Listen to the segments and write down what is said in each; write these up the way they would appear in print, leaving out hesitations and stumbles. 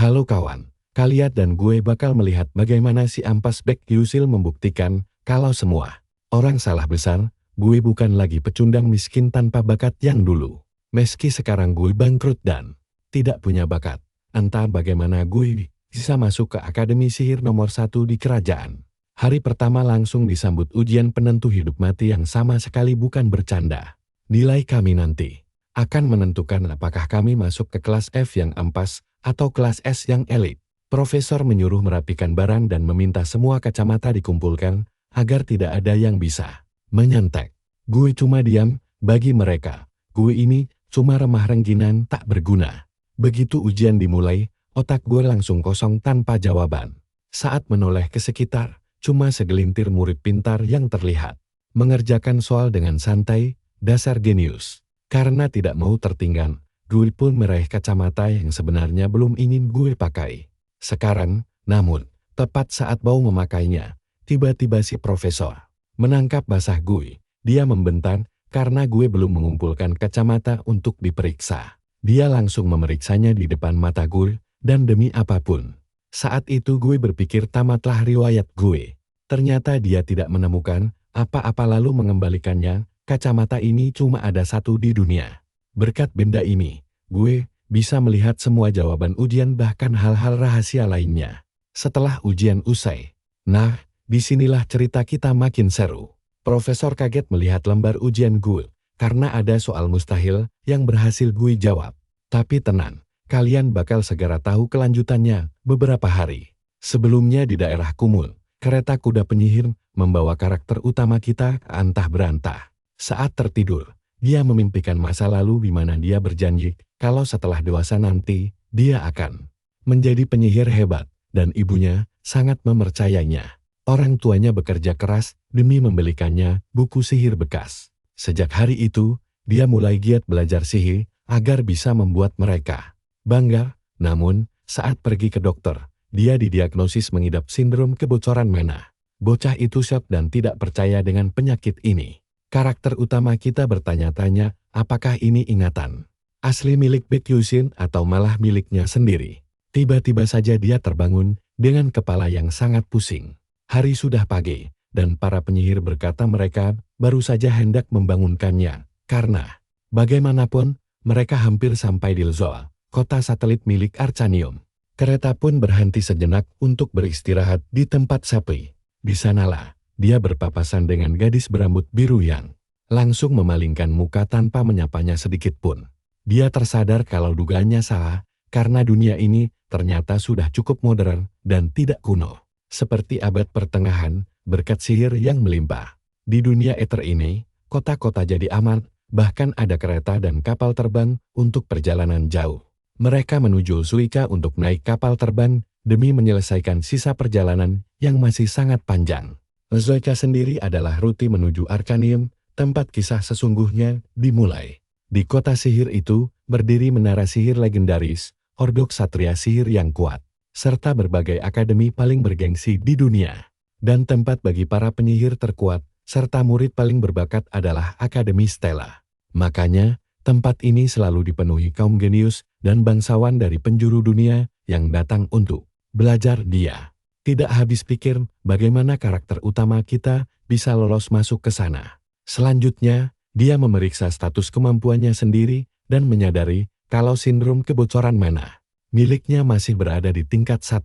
Halo kawan, kalian dan gue bakal melihat bagaimana si ampas Baek Yusil membuktikan kalau semua orang salah besar. Gue bukan lagi pecundang miskin tanpa bakat yang dulu. Meski sekarang gue bangkrut dan tidak punya bakat, entah bagaimana gue bisa masuk ke Akademi Sihir nomor 1 di kerajaan. Hari pertama langsung disambut ujian penentu hidup mati yang sama sekali bukan bercanda. Nilai kami nanti akan menentukan apakah kami masuk ke kelas F yang ampas atau kelas S yang elit. Profesor menyuruh merapikan barang dan meminta semua kacamata dikumpulkan agar tidak ada yang bisa menyentek. Gue cuma diam, bagi mereka, gue ini cuma remah rengginan tak berguna. Begitu ujian dimulai, otak gue langsung kosong tanpa jawaban. Saat menoleh ke sekitar, cuma segelintir murid pintar yang terlihat mengerjakan soal dengan santai, dasar genius. Karena tidak mau tertinggal, gue pun meraih kacamata yang sebenarnya belum ingin gue pakai. Sekarang, namun, tepat saat mau memakainya, tiba-tiba si profesor menangkap basah gue. Dia membentak karena gue belum mengumpulkan kacamata untuk diperiksa. Dia langsung memeriksanya di depan mata gue, dan demi apapun. Saat itu gue berpikir tamatlah riwayat gue. Ternyata dia tidak menemukan apa-apa lalu mengembalikannya. Kacamata ini cuma ada satu di dunia. Berkat benda ini, gue bisa melihat semua jawaban ujian bahkan hal-hal rahasia lainnya. Setelah ujian usai, nah, disinilah cerita kita makin seru. Profesor kaget melihat lembar ujian gue, karena ada soal mustahil yang berhasil gue jawab. Tapi tenang, kalian bakal segera tahu kelanjutannya beberapa hari. Sebelumnya di daerah Kumul, kereta kuda penyihir membawa karakter utama kita ke antah berantah. Saat tertidur, dia memimpikan masa lalu di mana dia berjanji kalau setelah dewasa nanti, dia akan menjadi penyihir hebat, dan ibunya sangat mempercayainya. Orang tuanya bekerja keras demi membelikannya buku sihir bekas. Sejak hari itu, dia mulai giat belajar sihir agar bisa membuat mereka bangga. Namun, saat pergi ke dokter, dia didiagnosis mengidap sindrom kebocoran mena. Bocah itu shock dan tidak percaya dengan penyakit ini. Karakter utama kita bertanya-tanya, apakah ini ingatan asli milik Baek Yusil atau malah miliknya sendiri. Tiba-tiba saja dia terbangun dengan kepala yang sangat pusing. Hari sudah pagi, dan para penyihir berkata mereka baru saja hendak membangunkannya, karena bagaimanapun mereka hampir sampai di Lzoa, kota satelit milik Arcanium. Kereta pun berhenti sejenak untuk beristirahat di tempat sepi. Di sanalah dia berpapasan dengan gadis berambut biru yang langsung memalingkan muka tanpa menyapanya sedikit pun. Dia tersadar kalau dugaannya salah, karena dunia ini ternyata sudah cukup modern dan tidak kuno. Seperti abad pertengahan, berkat sihir yang melimpah. Di dunia ether ini, kota-kota jadi aman, bahkan ada kereta dan kapal terbang untuk perjalanan jauh. Mereka menuju Suika untuk naik kapal terbang demi menyelesaikan sisa perjalanan yang masih sangat panjang. Suika sendiri adalah rute menuju Arcanium, tempat kisah sesungguhnya dimulai. Di kota sihir itu, berdiri menara sihir legendaris, Ordok Satria Sihir yang kuat, serta berbagai akademi paling bergengsi di dunia. Dan tempat bagi para penyihir terkuat, serta murid paling berbakat adalah Akademi Stella. Makanya, tempat ini selalu dipenuhi kaum genius dan bangsawan dari penjuru dunia yang datang untuk belajar dia. Tidak habis pikir bagaimana karakter utama kita bisa lolos masuk ke sana. Selanjutnya, dia memeriksa status kemampuannya sendiri dan menyadari kalau sindrom kebocoran mana miliknya masih berada di tingkat 1.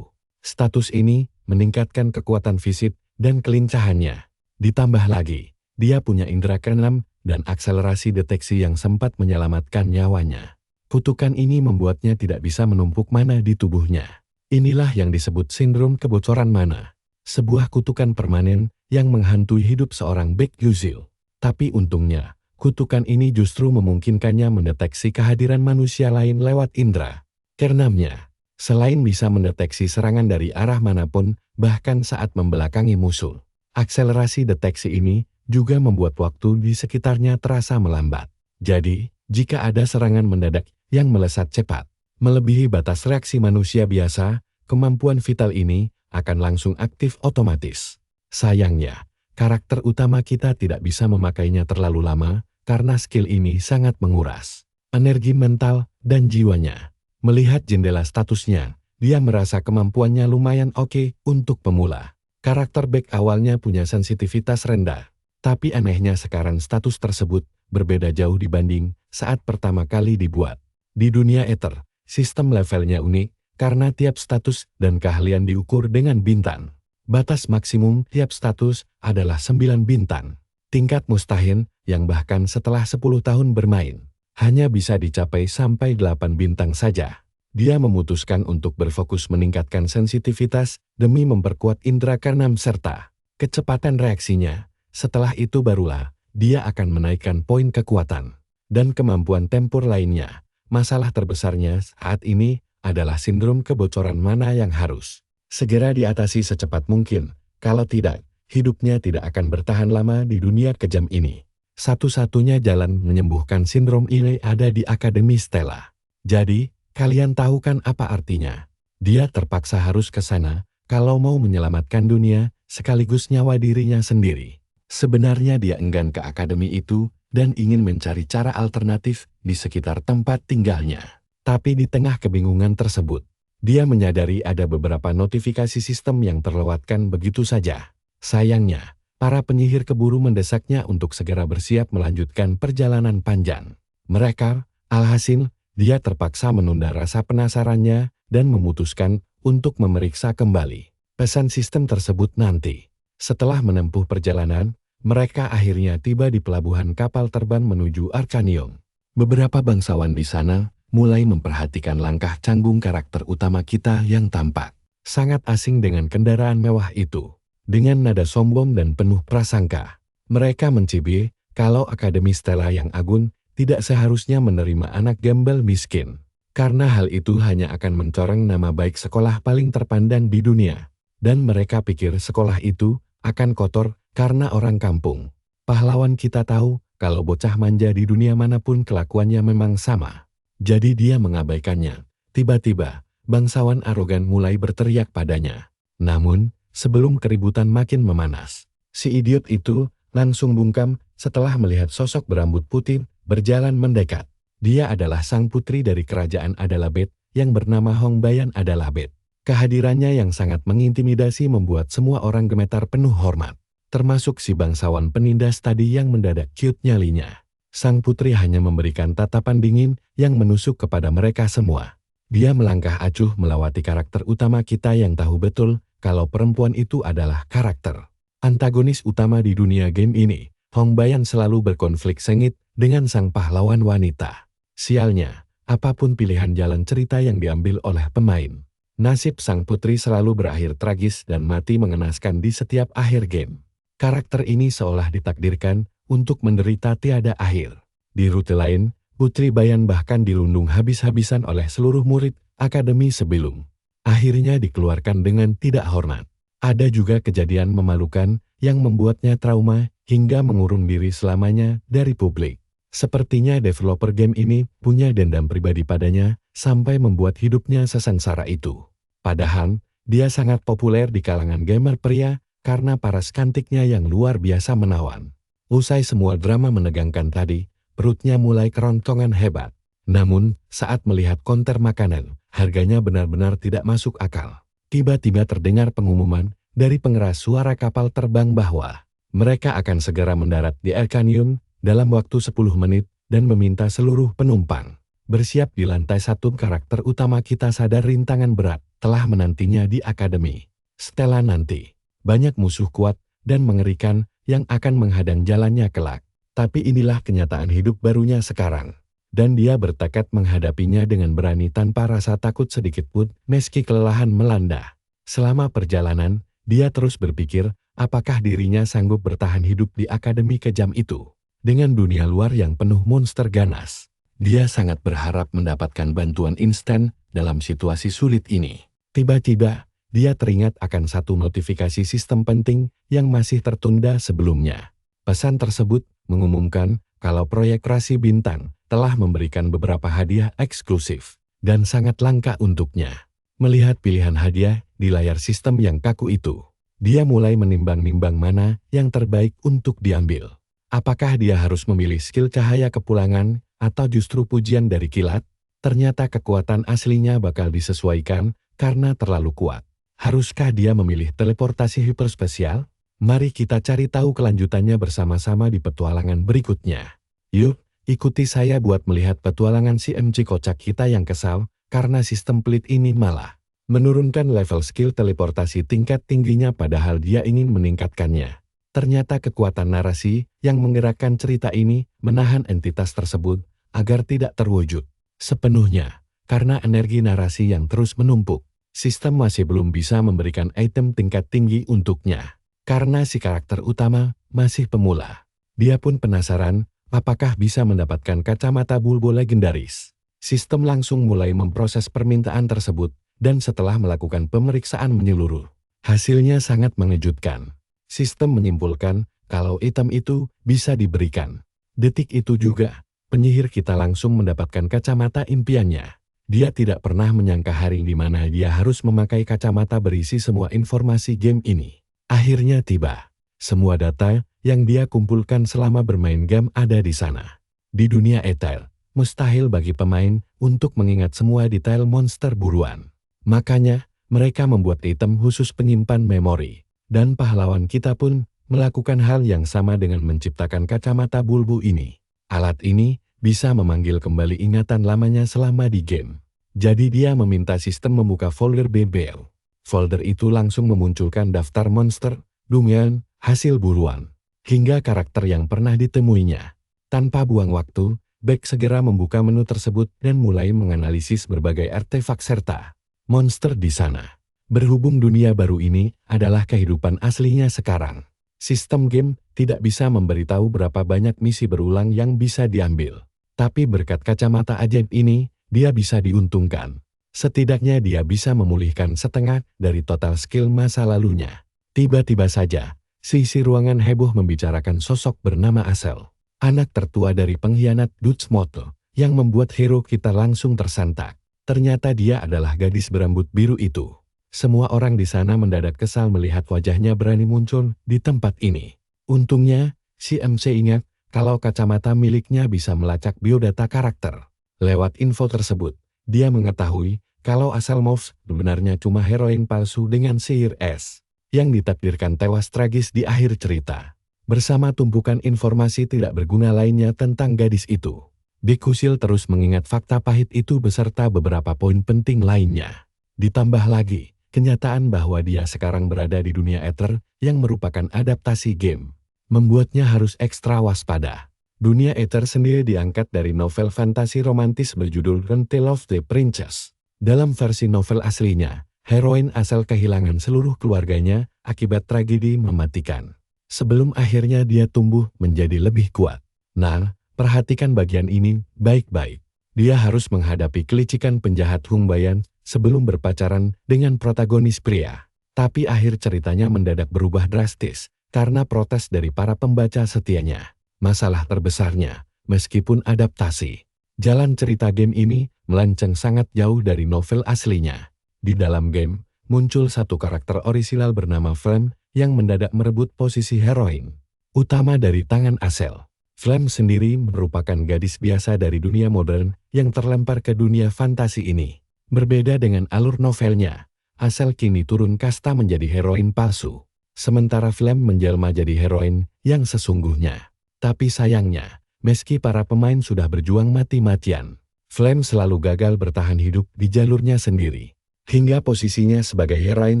Status ini meningkatkan kekuatan fisik dan kelincahannya. Ditambah lagi, dia punya indera keenam dan akselerasi deteksi yang sempat menyelamatkan nyawanya. Kutukan ini membuatnya tidak bisa menumpuk mana di tubuhnya. Inilah yang disebut sindrom kebocoran mana. Sebuah kutukan permanen yang menghantui hidup seorang Baek Yusil. Tapi untungnya, kutukan ini justru memungkinkannya mendeteksi kehadiran manusia lain lewat indera keenamnya. Selain bisa mendeteksi serangan dari arah manapun, bahkan saat membelakangi musuh. Akselerasi deteksi ini juga membuat waktu di sekitarnya terasa melambat. Jadi, jika ada serangan mendadak yang melesat cepat, melebihi batas reaksi manusia biasa, kemampuan vital ini akan langsung aktif otomatis. Sayangnya, karakter utama kita tidak bisa memakainya terlalu lama, karena skill ini sangat menguras energi mental dan jiwanya. Melihat jendela statusnya, Dia merasa kemampuannya lumayan oke untuk pemula. Karakter Beck awalnya punya sensitivitas rendah. Tapi anehnya sekarang status tersebut berbeda jauh dibanding saat pertama kali dibuat. Di dunia Ether, sistem levelnya unik karena tiap status dan keahlian diukur dengan bintang. Batas maksimum tiap status adalah 9 bintang. Tingkat mustahil yang bahkan setelah 10 tahun bermain, hanya bisa dicapai sampai 8 bintang saja. Dia memutuskan untuk berfokus meningkatkan sensitivitas demi memperkuat indera keenam serta kecepatan reaksinya. Setelah itu barulah dia akan menaikkan poin kekuatan dan kemampuan tempur lainnya. Masalah terbesarnya saat ini adalah sindrom kebocoran mana yang harus segera diatasi secepat mungkin. Kalau tidak, hidupnya tidak akan bertahan lama di dunia kejam ini. Satu-satunya jalan menyembuhkan sindrom ini ada di Akademi Stella. Jadi, kalian tahu kan apa artinya? Dia terpaksa harus ke sana kalau mau menyelamatkan dunia sekaligus nyawa dirinya sendiri. Sebenarnya dia enggan ke akademi itu dan ingin mencari cara alternatif di sekitar tempat tinggalnya. Tapi di tengah kebingungan tersebut, dia menyadari ada beberapa notifikasi sistem yang terlewatkan begitu saja. Sayangnya, para penyihir keburu mendesaknya untuk segera bersiap melanjutkan perjalanan panjang. Mereka, alhasil, dia terpaksa menunda rasa penasarannya dan memutuskan untuk memeriksa kembali pesan sistem tersebut nanti. Setelah menempuh perjalanan, mereka akhirnya tiba di pelabuhan kapal terbang menuju Arkanium. Beberapa bangsawan di sana mulai memperhatikan langkah canggung karakter utama kita yang tampak sangat asing dengan kendaraan mewah itu. Dengan nada sombong dan penuh prasangka, mereka mencibir kalau Akademi Stella yang agung tidak seharusnya menerima anak gembel miskin. Karena hal itu hanya akan mencoreng nama baik sekolah paling terpandang di dunia. Dan mereka pikir sekolah itu akan kotor karena orang kampung. Pahlawan kita tahu kalau bocah manja di dunia manapun kelakuannya memang sama. Jadi dia mengabaikannya. Tiba-tiba, bangsawan arogan mulai berteriak padanya. Namun, sebelum keributan makin memanas, si idiot itu langsung bungkam setelah melihat sosok berambut putih berjalan mendekat. Dia adalah sang putri dari kerajaan Adalabeth yang bernama Hong Bayan Adalabeth. Kehadirannya yang sangat mengintimidasi membuat semua orang gemetar penuh hormat. Termasuk si bangsawan penindas tadi yang mendadak ciut nyalinya. Sang putri hanya memberikan tatapan dingin yang menusuk kepada mereka semua. Dia melangkah acuh melewati karakter utama kita yang tahu betul kalau perempuan itu adalah karakter antagonis utama di dunia game ini. Hong Bayan selalu berkonflik sengit dengan sang pahlawan wanita. Sialnya, apapun pilihan jalan cerita yang diambil oleh pemain, nasib sang putri selalu berakhir tragis dan mati mengenaskan di setiap akhir game. Karakter ini seolah ditakdirkan untuk menderita tiada akhir. Di rute lain, Putri Bayan bahkan dilundung habis-habisan oleh seluruh murid akademi sebelum akhirnya dikeluarkan dengan tidak hormat. Ada juga kejadian memalukan yang membuatnya trauma hingga mengurung diri selamanya dari publik. Sepertinya developer game ini punya dendam pribadi padanya sampai membuat hidupnya sesengsara itu. Padahal, dia sangat populer di kalangan gamer pria karena paras cantiknya yang luar biasa menawan. Usai semua drama menegangkan tadi, perutnya mulai keroncongan hebat. Namun, saat melihat konter makanan, harganya benar-benar tidak masuk akal. Tiba-tiba terdengar pengumuman dari pengeras suara kapal terbang bahwa mereka akan segera mendarat di Arkanium dalam waktu 10 menit dan meminta seluruh penumpang bersiap di lantai 1. Karakter utama kita sadar rintangan berat telah menantinya di Akademi Stella nanti. Banyak musuh kuat dan mengerikan yang akan menghadang jalannya kelak. Tapi inilah kenyataan hidup barunya sekarang. Dan dia bertekad menghadapinya dengan berani tanpa rasa takut sedikit pun meski kelelahan melanda. Selama perjalanan, dia terus berpikir apakah dirinya sanggup bertahan hidup di akademi kejam itu. Dengan dunia luar yang penuh monster ganas, dia sangat berharap mendapatkan bantuan instan dalam situasi sulit ini. Tiba-tiba, dia teringat akan satu notifikasi sistem penting yang masih tertunda sebelumnya. Pesan tersebut mengumumkan kalau proyek Rasi Bintang telah memberikan beberapa hadiah eksklusif dan sangat langka untuknya. Melihat pilihan hadiah di layar sistem yang kaku itu, dia mulai menimbang-nimbang mana yang terbaik untuk diambil. Apakah dia harus memilih skill cahaya kepulangan atau justru pujian dari kilat? Ternyata kekuatan aslinya bakal disesuaikan karena terlalu kuat. Haruskah dia memilih teleportasi hiperspesial? Mari kita cari tahu kelanjutannya bersama-sama di petualangan berikutnya. Yuk, ikuti saya buat melihat petualangan si MC kocak kita yang kesal, karena sistem pelit ini malah menurunkan level skill teleportasi tingkat tingginya padahal dia ingin meningkatkannya. Ternyata kekuatan narasi yang menggerakkan cerita ini menahan entitas tersebut agar tidak terwujud sepenuhnya. Karena energi narasi yang terus menumpuk, sistem masih belum bisa memberikan item tingkat tinggi untuknya. Karena si karakter utama masih pemula. Dia pun penasaran apakah bisa mendapatkan kacamata bulbo legendaris. Sistem langsung mulai memproses permintaan tersebut dan setelah melakukan pemeriksaan menyeluruh, hasilnya sangat mengejutkan. Sistem menyimpulkan kalau item itu bisa diberikan. Detik itu juga, penyihir kita langsung mendapatkan kacamata impiannya. Dia tidak pernah menyangka hari di mana dia harus memakai kacamata berisi semua informasi game ini. Akhirnya tiba. Semua data yang dia kumpulkan selama bermain game ada di sana. Di dunia Ethel, mustahil bagi pemain untuk mengingat semua detail monster buruan. Makanya, mereka membuat item khusus penyimpan memori. Dan pahlawan kita pun melakukan hal yang sama dengan menciptakan kacamata bulbu ini. Alat ini bisa memanggil kembali ingatan lamanya selama di game. Jadi dia meminta sistem membuka folder BBL. Folder itu langsung memunculkan daftar monster, dungeon, hasil buruan, hingga karakter yang pernah ditemuinya. Tanpa buang waktu, Beck segera membuka menu tersebut dan mulai menganalisis berbagai artefak serta monster di sana. Berhubung dunia baru ini adalah kehidupan aslinya sekarang, sistem game tidak bisa memberitahu berapa banyak misi berulang yang bisa diambil. Tapi berkat kacamata ajaib ini, dia bisa diuntungkan. Setidaknya dia bisa memulihkan setengah dari total skill masa lalunya. Tiba-tiba saja, sisi ruangan heboh membicarakan sosok bernama Asel, anak tertua dari pengkhianat Dutsmoto, yang membuat hero kita langsung tersantak. Ternyata dia adalah gadis berambut biru itu. Semua orang di sana mendadak kesal melihat wajahnya berani muncul di tempat ini. Untungnya, si MC ingat kalau kacamata miliknya bisa melacak biodata karakter. Lewat info tersebut, dia mengetahui kalau Asel Moves sebenarnya cuma heroin palsu dengan sihir es, yang ditakdirkan tewas tragis di akhir cerita. Bersama tumpukan informasi tidak berguna lainnya tentang gadis itu, Bikusil terus mengingat fakta pahit itu beserta beberapa poin penting lainnya. Ditambah lagi, kenyataan bahwa dia sekarang berada di dunia Ether yang merupakan adaptasi game, membuatnya harus ekstra waspada. Dunia Ether sendiri diangkat dari novel fantasi romantis berjudul The Tale of the Princess. Dalam versi novel aslinya, heroin Asel kehilangan seluruh keluarganya akibat tragedi mematikan. Sebelum akhirnya dia tumbuh menjadi lebih kuat. Nah, perhatikan bagian ini baik-baik. Dia harus menghadapi kelicikan penjahat Hungbayan sebelum berpacaran dengan protagonis pria. Tapi akhir ceritanya mendadak berubah drastis karena protes dari para pembaca setianya. Masalah terbesarnya, meskipun adaptasi, jalan cerita game ini melenceng sangat jauh dari novel aslinya. Di dalam game, muncul satu karakter orisinal bernama Flame yang mendadak merebut posisi heroin utama dari tangan Asel. Flame sendiri merupakan gadis biasa dari dunia modern yang terlempar ke dunia fantasi ini. Berbeda dengan alur novelnya, Asel kini turun kasta menjadi heroin palsu, sementara Flame menjelma jadi heroin yang sesungguhnya. Tapi sayangnya, meski para pemain sudah berjuang mati-matian, Flame selalu gagal bertahan hidup di jalurnya sendiri. Hingga posisinya sebagai heroin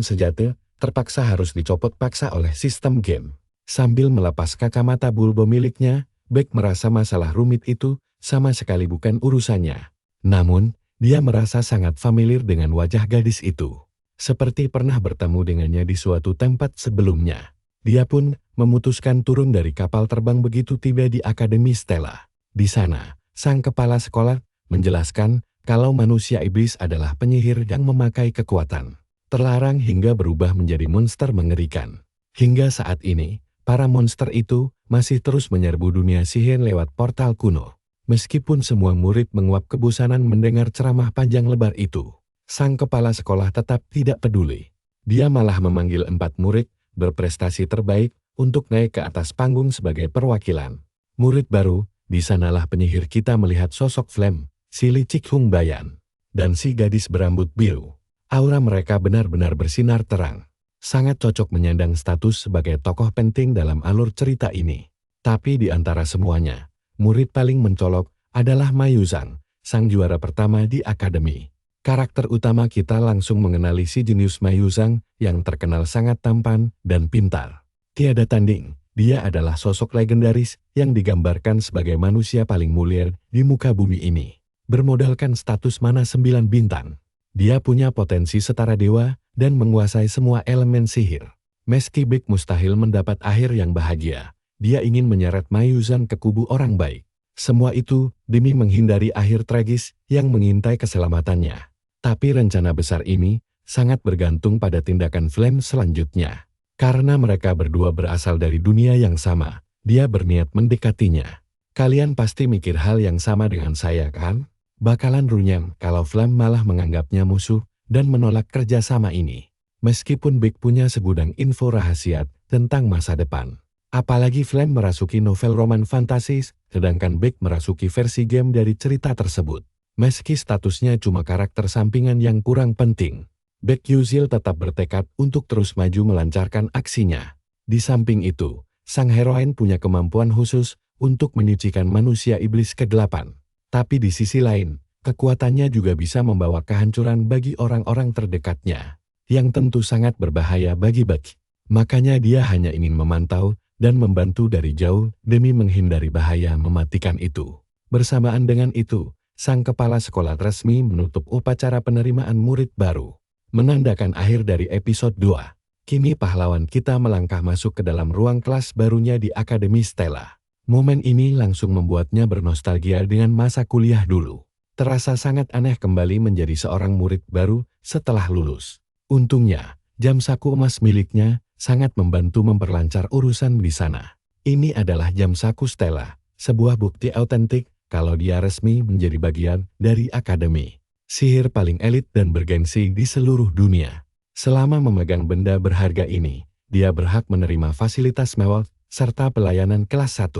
sejati terpaksa harus dicopot paksa oleh sistem game. Sambil melepas kacamata bulbo miliknya, Beck merasa masalah rumit itu sama sekali bukan urusannya. Namun, dia merasa sangat familiar dengan wajah gadis itu. Seperti pernah bertemu dengannya di suatu tempat sebelumnya. Dia pun memutuskan turun dari kapal terbang begitu tiba di Akademi Stella. Di sana, sang kepala sekolah menjelaskan kalau manusia iblis adalah penyihir yang memakai kekuatan terlarang hingga berubah menjadi monster mengerikan. Hingga saat ini, para monster itu masih terus menyerbu dunia sihir lewat portal kuno. Meskipun semua murid menguap kebosanan mendengar ceramah panjang lebar itu, sang kepala sekolah tetap tidak peduli. Dia malah memanggil 4 murid berprestasi terbaik untuk naik ke atas panggung sebagai perwakilan. Murid baru, di sanalah penyihir kita melihat sosok Flame, si licik Hungbayan, dan si gadis berambut biru. Aura mereka benar-benar bersinar terang. Sangat cocok menyandang status sebagai tokoh penting dalam alur cerita ini. Tapi di antara semuanya, murid paling mencolok adalah Ma Yuzhang, sang juara pertama di akademi. Karakter utama kita langsung mengenali si jenius Ma Yuzhang yang terkenal sangat tampan dan pintar. Tiada tanding, dia adalah sosok legendaris yang digambarkan sebagai manusia paling mulia di muka bumi ini. Bermodalkan status mana 9 bintang. Dia punya potensi setara dewa dan menguasai semua elemen sihir. Meski Beck mustahil mendapat akhir yang bahagia, dia ingin menyeret Ma Yuzhang ke kubu orang baik. Semua itu demi menghindari akhir tragis yang mengintai keselamatannya. Tapi rencana besar ini sangat bergantung pada tindakan Flame selanjutnya. Karena mereka berdua berasal dari dunia yang sama, dia berniat mendekatinya. Kalian pasti mikir hal yang sama dengan saya kan? Bakalan runyam kalau Flame malah menganggapnya musuh dan menolak kerjasama ini. Meskipun Beck punya segudang info rahasia tentang masa depan. Apalagi Flame merasuki novel roman fantasis, sedangkan Beck merasuki versi game dari cerita tersebut. Meski statusnya cuma karakter sampingan yang kurang penting, Beck Yuzil tetap bertekad untuk terus maju melancarkan aksinya. Di samping itu, sang heroin punya kemampuan khusus untuk menyucikan manusia iblis ke-8. Tapi di sisi lain, kekuatannya juga bisa membawa kehancuran bagi orang-orang terdekatnya, yang tentu sangat berbahaya bagi Beck. Makanya dia hanya ingin memantau dan membantu dari jauh demi menghindari bahaya mematikan itu. Bersamaan dengan itu, sang kepala sekolah resmi menutup upacara penerimaan murid baru. Menandakan akhir dari episode 2. Kini pahlawan kita melangkah masuk ke dalam ruang kelas barunya di Akademi Stella. Momen ini langsung membuatnya bernostalgia dengan masa kuliah dulu. Terasa sangat aneh kembali menjadi seorang murid baru setelah lulus. Untungnya, jam saku emas miliknya sangat membantu memperlancar urusan di sana. Ini adalah jam saku Stella, sebuah bukti autentik kalau dia resmi menjadi bagian dari akademi. Sihir paling elit dan bergengsi di seluruh dunia. Selama memegang benda berharga ini, dia berhak menerima fasilitas mewah serta pelayanan kelas 1.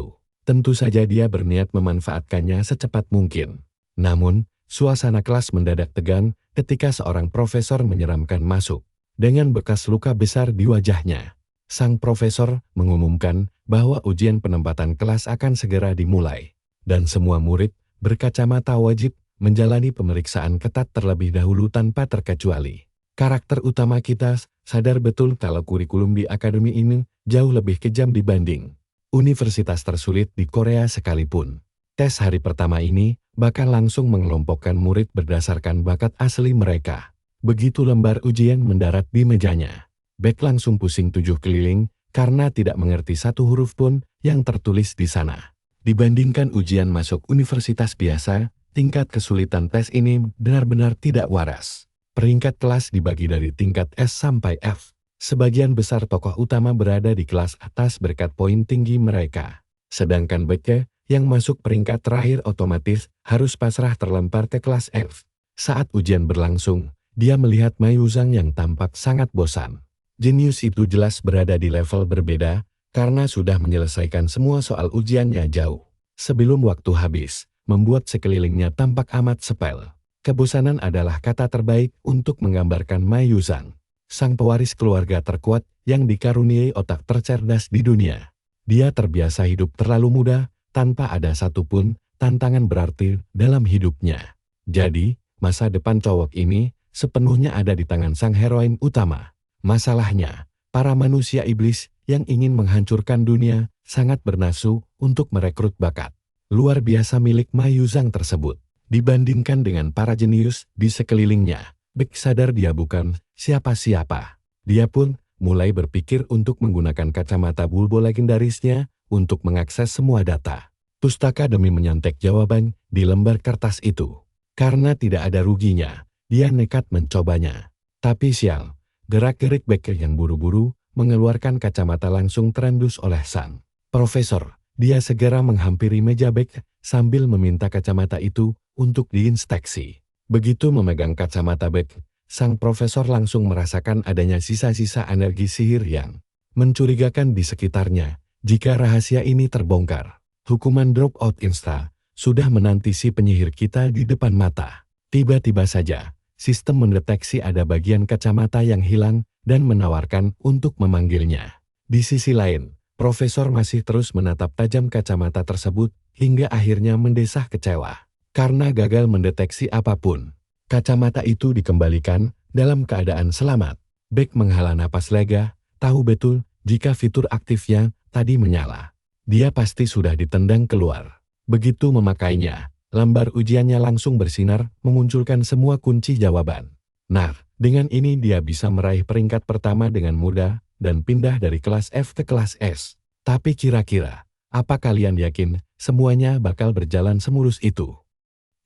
Tentu saja dia berniat memanfaatkannya secepat mungkin. Namun, suasana kelas mendadak tegang ketika seorang profesor menyeramkan masuk. Dengan bekas luka besar di wajahnya, sang profesor mengumumkan bahwa ujian penempatan kelas akan segera dimulai. Dan semua murid berkacamata wajib menjalani pemeriksaan ketat terlebih dahulu tanpa terkecuali. Karakter utama kita sadar betul kalau kurikulum di akademi ini jauh lebih kejam dibanding universitas tersulit di Korea sekalipun. Tes hari pertama ini bakal langsung mengelompokkan murid berdasarkan bakat asli mereka. Begitu lembar ujian mendarat di mejanya, Beck langsung pusing 7 keliling karena tidak mengerti satu huruf pun yang tertulis di sana. Dibandingkan ujian masuk universitas biasa, tingkat kesulitan tes ini benar-benar tidak waras. Peringkat kelas dibagi dari tingkat S sampai F. Sebagian besar tokoh utama berada di kelas atas berkat poin tinggi mereka. Sedangkan Beck yang masuk peringkat terakhir otomatis harus pasrah terlempar ke kelas F. Saat ujian berlangsung, dia melihat Ma Yuzhang yang tampak sangat bosan. Jenius itu jelas berada di level berbeda karena sudah menyelesaikan semua soal ujiannya jauh sebelum waktu habis, membuat sekelilingnya tampak amat sepele. Kebosanan adalah kata terbaik untuk menggambarkan Ma Yuzhang, sang pewaris keluarga terkuat yang dikaruniai otak tercerdas di dunia. Dia terbiasa hidup terlalu muda, tanpa ada satupun tantangan berarti dalam hidupnya. Jadi, masa depan cowok ini sepenuhnya ada di tangan sang heroin utama. Masalahnya, para manusia iblis yang ingin menghancurkan dunia sangat bernafsu untuk merekrut bakat luar biasa milik Ma Yuzhang tersebut. Dibandingkan dengan para jenius di sekelilingnya, Beck sadar dia bukan siapa-siapa. Dia pun mulai berpikir untuk menggunakan kacamata bulbo legendarisnya untuk mengakses semua data pustaka demi menyontek jawaban di lembar kertas itu. Karena tidak ada ruginya, dia nekat mencobanya. Tapi sial, gerak-gerik Beck yang buru-buru mengeluarkan kacamata langsung terendus oleh sang profesor. Dia segera menghampiri meja Beck sambil meminta kacamata itu untuk diinspeksi. Begitu memegang kacamata Beck, sang profesor langsung merasakan adanya sisa-sisa energi sihir yang mencurigakan di sekitarnya. Jika rahasia ini terbongkar, hukuman drop out insta sudah menanti si penyihir kita di depan mata. Tiba-tiba saja, sistem mendeteksi ada bagian kacamata yang hilang dan menawarkan untuk memanggilnya. Di sisi lain, profesor masih terus menatap tajam kacamata tersebut hingga akhirnya mendesah kecewa. Karena gagal mendeteksi apapun, kacamata itu dikembalikan dalam keadaan selamat. Beck menghela napas lega, tahu betul jika fitur aktifnya tadi menyala. Dia pasti sudah ditendang keluar. Begitu memakainya, lembar ujiannya langsung bersinar memunculkan semua kunci jawaban. Nah, dengan ini dia bisa meraih peringkat pertama dengan mudah dan pindah dari kelas F ke kelas S. Tapi kira-kira, apa kalian yakin semuanya bakal berjalan semulus itu?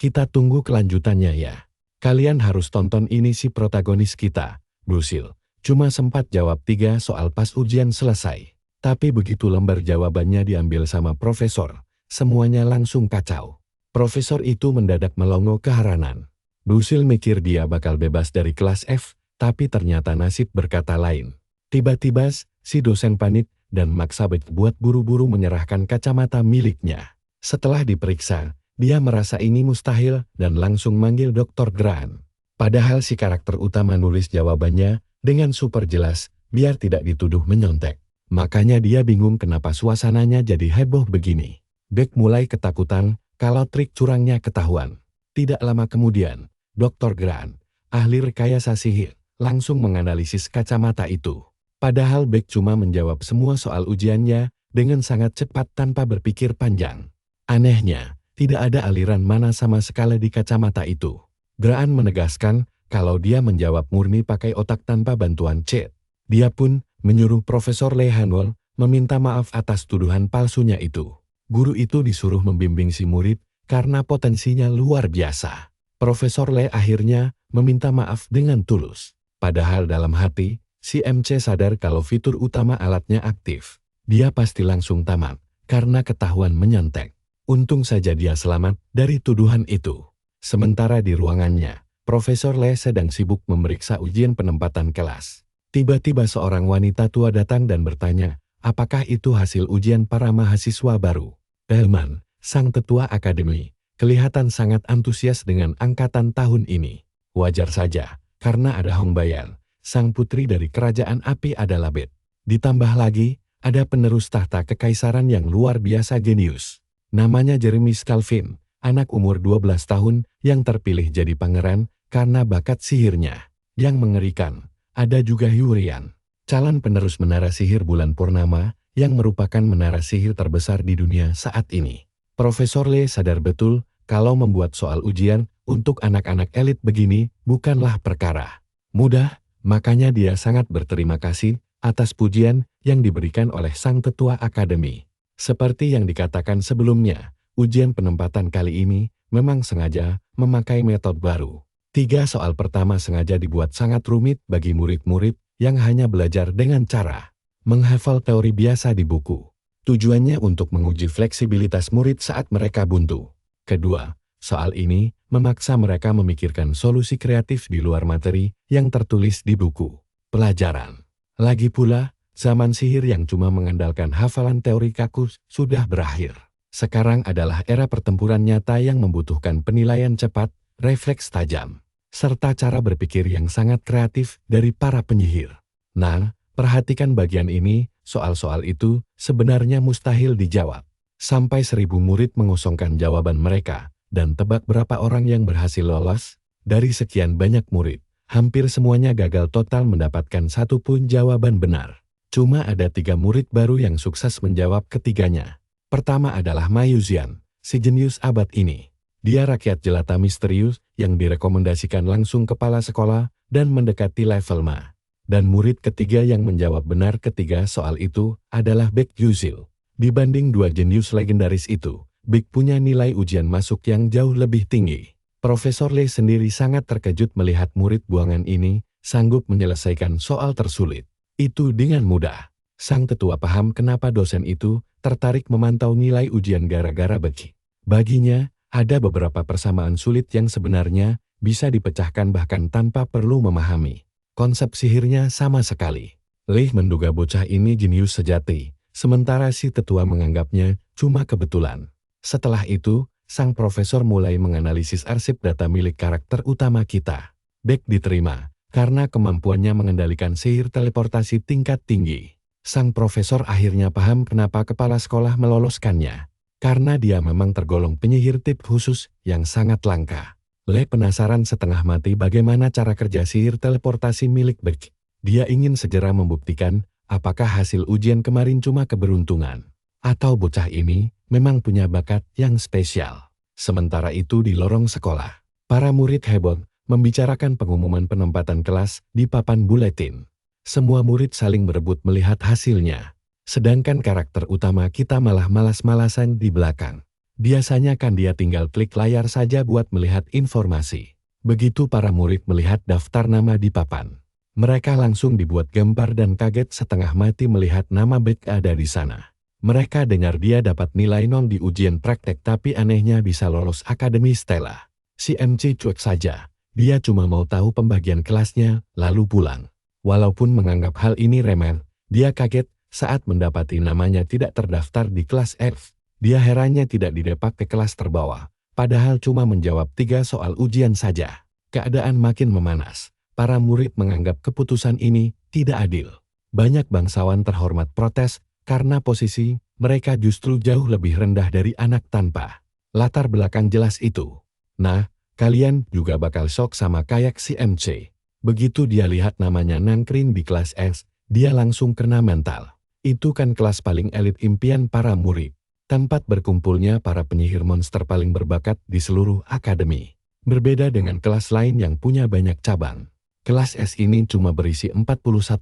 Kita tunggu kelanjutannya ya. Kalian harus tonton ini si protagonis kita, Brusil. Cuma sempat jawab 3 soal pas ujian selesai. Tapi begitu lembar jawabannya diambil sama profesor, semuanya langsung kacau. Profesor itu mendadak melongo keheranan. Brusil mikir dia bakal bebas dari kelas F, tapi ternyata nasib berkata lain. Tiba-tiba, si dosen panik dan maksa Beck buat buru-buru menyerahkan kacamata miliknya. Setelah diperiksa, dia merasa ini mustahil dan langsung manggil Dr. Grant. Padahal si karakter utama nulis jawabannya dengan super jelas, biar tidak dituduh menyontek. Makanya dia bingung kenapa suasananya jadi heboh begini. Beck mulai ketakutan kalau trik curangnya ketahuan. Tidak lama kemudian, Dr. Grant, ahli rekayasa sihir, langsung menganalisis kacamata itu. Padahal Beck cuma menjawab semua soal ujiannya dengan sangat cepat tanpa berpikir panjang. Anehnya, tidak ada aliran mana sama sekali di kacamata itu. Grant menegaskan kalau dia menjawab murni pakai otak tanpa bantuan chat. Dia pun menyuruh Profesor Lee Hanwol meminta maaf atas tuduhan palsunya itu. Guru itu disuruh membimbing si murid karena potensinya luar biasa. Profesor Lee akhirnya meminta maaf dengan tulus. Padahal dalam hati, si MC sadar kalau fitur utama alatnya aktif. Dia pasti langsung tamat karena ketahuan menyontek. Untung saja dia selamat dari tuduhan itu. Sementara di ruangannya, Profesor Lee sedang sibuk memeriksa ujian penempatan kelas. Tiba-tiba seorang wanita tua datang dan bertanya, apakah itu hasil ujian para mahasiswa baru? Pelman, sang tetua akademi, kelihatan sangat antusias dengan angkatan tahun ini. Wajar saja, karena ada Hong Bayan, sang putri dari kerajaan api adalah Beth. Ditambah lagi, ada penerus tahta kekaisaran yang luar biasa jenius. Namanya Jeremy Scalvin, anak umur 12 tahun yang terpilih jadi pangeran karena bakat sihirnya. Yang mengerikan, ada juga Yurian, calon penerus menara sihir bulan purnama yang merupakan menara sihir terbesar di dunia saat ini. Profesor Lee sadar betul kalau membuat soal ujian untuk anak-anak elit begini bukanlah perkara mudah. Makanya dia sangat berterima kasih atas pujian yang diberikan oleh sang tetua akademi. Seperti yang dikatakan sebelumnya, ujian penempatan kali ini memang sengaja memakai metode baru. 3 soal pertama sengaja dibuat sangat rumit bagi murid-murid yang hanya belajar dengan cara menghafal teori biasa di buku. Tujuannya untuk menguji fleksibilitas murid saat mereka buntu. Kedua, soal ini memaksa mereka memikirkan solusi kreatif di luar materi yang tertulis di buku pelajaran. Lagi pula, zaman sihir yang cuma mengandalkan hafalan teori kaku sudah berakhir. Sekarang adalah era pertempuran nyata yang membutuhkan penilaian cepat, refleks tajam, serta cara berpikir yang sangat kreatif dari para penyihir. Nah, perhatikan bagian ini, soal-soal itu sebenarnya mustahil dijawab. Sampai 1000 murid mengosongkan jawaban mereka. Dan tebak berapa orang yang berhasil lolos? Dari sekian banyak murid, hampir semuanya gagal total mendapatkan satu pun jawaban benar. Cuma ada 3 murid baru yang sukses menjawab ketiganya. Pertama adalah Ma Yuxian, si jenius abad ini. Dia rakyat jelata misterius yang direkomendasikan langsung kepala sekolah dan mendekati level Ma. Dan murid ketiga yang menjawab benar ketiga soal itu adalah Beck Yusil. Dibanding 2 jenius legendaris itu, Beck punya nilai ujian masuk yang jauh lebih tinggi. Profesor Lee sendiri sangat terkejut melihat murid buangan ini sanggup menyelesaikan soal tersulit itu dengan mudah. Sang tetua paham kenapa dosen itu tertarik memantau nilai ujian gara-gara Beck. Baginya, ada beberapa persamaan sulit yang sebenarnya bisa dipecahkan bahkan tanpa perlu memahami konsep sihirnya sama sekali. Lee menduga bocah ini jenius sejati, sementara si tetua menganggapnya cuma kebetulan. Setelah itu, sang profesor mulai menganalisis arsip data milik karakter utama kita. Beck diterima karena kemampuannya mengendalikan sihir teleportasi tingkat tinggi. Sang profesor akhirnya paham kenapa kepala sekolah meloloskannya. Karena dia memang tergolong penyihir tip khusus yang sangat langka. Le penasaran setengah mati bagaimana cara kerja sihir teleportasi milik Beck. Dia ingin segera membuktikan apakah hasil ujian kemarin cuma keberuntungan. Atau bocah ini memang punya bakat yang spesial. Sementara itu di lorong sekolah, para murid heboh membicarakan pengumuman penempatan kelas di papan buletin. Semua murid saling berebut melihat hasilnya. Sedangkan karakter utama kita malah malas-malasan di belakang. Biasanya kan dia tinggal klik layar saja buat melihat informasi. Begitu para murid melihat daftar nama di papan, mereka langsung dibuat gambar dan kaget setengah mati melihat nama Beck ada di sana. Mereka dengar dia dapat nilai 0 di ujian praktek tapi anehnya bisa lolos Akademi Stella. Si MC cuek saja, dia cuma mau tahu pembagian kelasnya, lalu pulang. Walaupun menganggap hal ini remeh, dia kaget saat mendapati namanya tidak terdaftar di kelas F. Dia herannya tidak didepak ke kelas terbawah, padahal cuma menjawab 3 soal ujian saja. Keadaan makin memanas. Para murid menganggap keputusan ini tidak adil. Banyak bangsawan terhormat protes karena posisi mereka justru jauh lebih rendah dari anak tanpa latar belakang jelas itu. Nah, kalian juga bakal shock sama kayak si MC. Begitu dia lihat namanya nangkring di kelas S, dia langsung kena mental. Itu kan kelas paling elit impian para murid. Tempat berkumpulnya para penyihir monster paling berbakat di seluruh akademi. Berbeda dengan kelas lain yang punya banyak cabang. Kelas S ini cuma berisi 41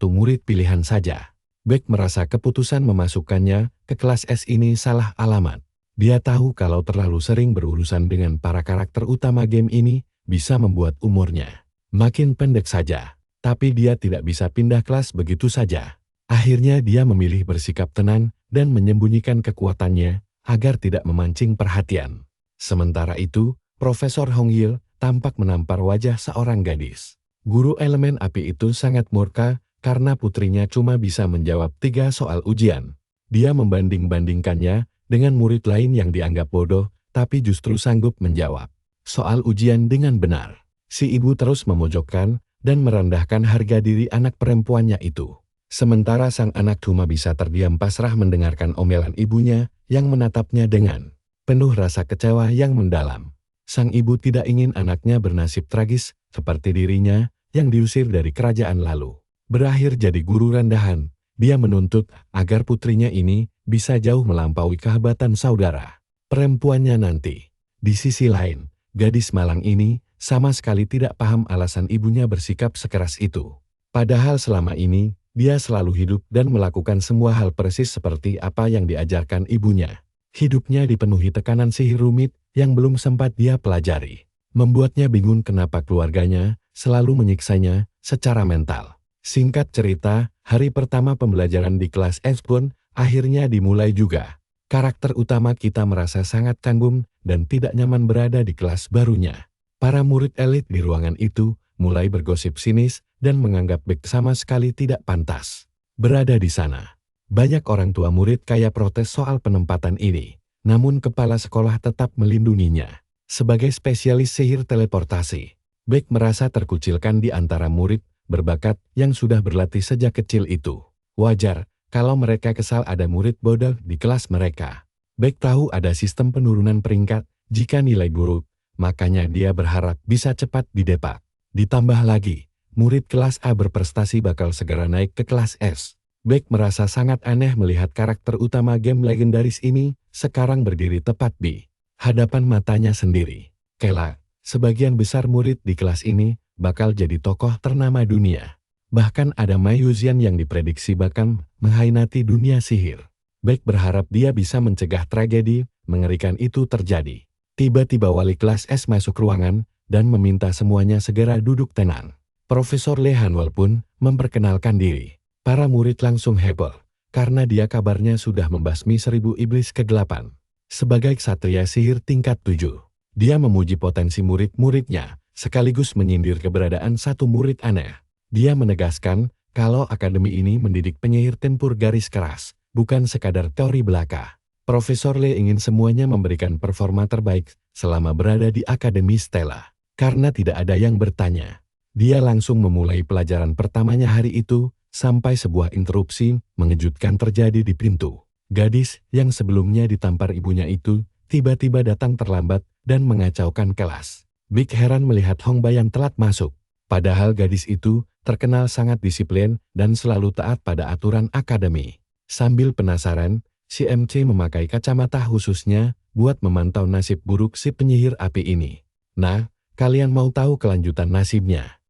murid pilihan saja. Beck merasa keputusan memasukkannya ke kelas S ini salah alamat. Dia tahu kalau terlalu sering berurusan dengan para karakter utama game ini bisa membuat umurnya makin pendek saja. Tapi dia tidak bisa pindah kelas begitu saja. Akhirnya dia memilih bersikap tenang dan menyembunyikan kekuatannya agar tidak memancing perhatian. Sementara itu, Profesor Hongyil tampak menampar wajah seorang gadis. Guru elemen api itu sangat murka karena putrinya cuma bisa menjawab 3 soal ujian. Dia membanding-bandingkannya dengan murid lain yang dianggap bodoh, tapi justru sanggup menjawab soal ujian dengan benar. Si ibu terus memojokkan dan merendahkan harga diri anak perempuannya itu. Sementara sang anak cuma bisa terdiam pasrah mendengarkan omelan ibunya yang menatapnya dengan penuh rasa kecewa yang mendalam. Sang ibu tidak ingin anaknya bernasib tragis seperti dirinya yang diusir dari kerajaan lalu. Berakhir jadi guru rendahan, dia menuntut agar putrinya ini bisa jauh melampaui kehebatan saudara perempuannya nanti. Di sisi lain, gadis malang ini sama sekali tidak paham alasan ibunya bersikap sekeras itu. Padahal selama ini, dia selalu hidup dan melakukan semua hal persis seperti apa yang diajarkan ibunya. Hidupnya dipenuhi tekanan sihir rumit yang belum sempat dia pelajari. Membuatnya bingung kenapa keluarganya selalu menyiksanya secara mental. Singkat cerita, hari pertama pembelajaran di kelas S pun akhirnya dimulai juga. Karakter utama kita merasa sangat canggung dan tidak nyaman berada di kelas barunya. Para murid elit di ruangan itu mulai bergosip sinis dan menganggap Beck sama sekali tidak pantas berada di sana. Banyak orang tua murid kaya protes soal penempatan ini, namun kepala sekolah tetap melindunginya. Sebagai spesialis sihir teleportasi, Beck merasa terkucilkan di antara murid berbakat yang sudah berlatih sejak kecil itu. Wajar kalau mereka kesal ada murid bodoh di kelas mereka. Beck tahu ada sistem penurunan peringkat jika nilai buruk. Makanya dia berharap bisa cepat didepak. Ditambah lagi, murid kelas A berprestasi bakal segera naik ke kelas S. Beck merasa sangat aneh melihat karakter utama game legendaris ini sekarang berdiri tepat di hadapan matanya sendiri. Kelak, sebagian besar murid di kelas ini bakal jadi tokoh ternama dunia. Bahkan ada Mei Yuxian yang diprediksi bakal mengkhianati dunia sihir. Beck berharap dia bisa mencegah tragedi mengerikan itu terjadi. Tiba-tiba wali kelas S masuk ruangan dan meminta semuanya segera duduk tenang. Profesor Le Hanwell pun memperkenalkan diri. Para murid langsung heboh karena dia kabarnya sudah membasmi 1000 iblis kegelapan. Sebagai ksatria sihir tingkat 7, dia memuji potensi murid-muridnya sekaligus menyindir keberadaan satu murid aneh. Dia menegaskan kalau akademi ini mendidik penyihir tempur garis keras, bukan sekadar teori belaka. Profesor Le ingin semuanya memberikan performa terbaik selama berada di Akademi Stella. Karena tidak ada yang bertanya, Dia langsung memulai pelajaran pertamanya hari itu, sampai sebuah interupsi mengejutkan terjadi di pintu. Gadis yang sebelumnya ditampar ibunya itu, tiba-tiba datang terlambat dan mengacaukan kelas. Big heran melihat Hong Bayan telat masuk. Padahal gadis itu terkenal sangat disiplin dan selalu taat pada aturan akademi. Sambil penasaran, si MC memakai kacamata khususnya buat memantau nasib buruk si penyihir api ini. Nah, kalian mau tahu kelanjutan nasibnya?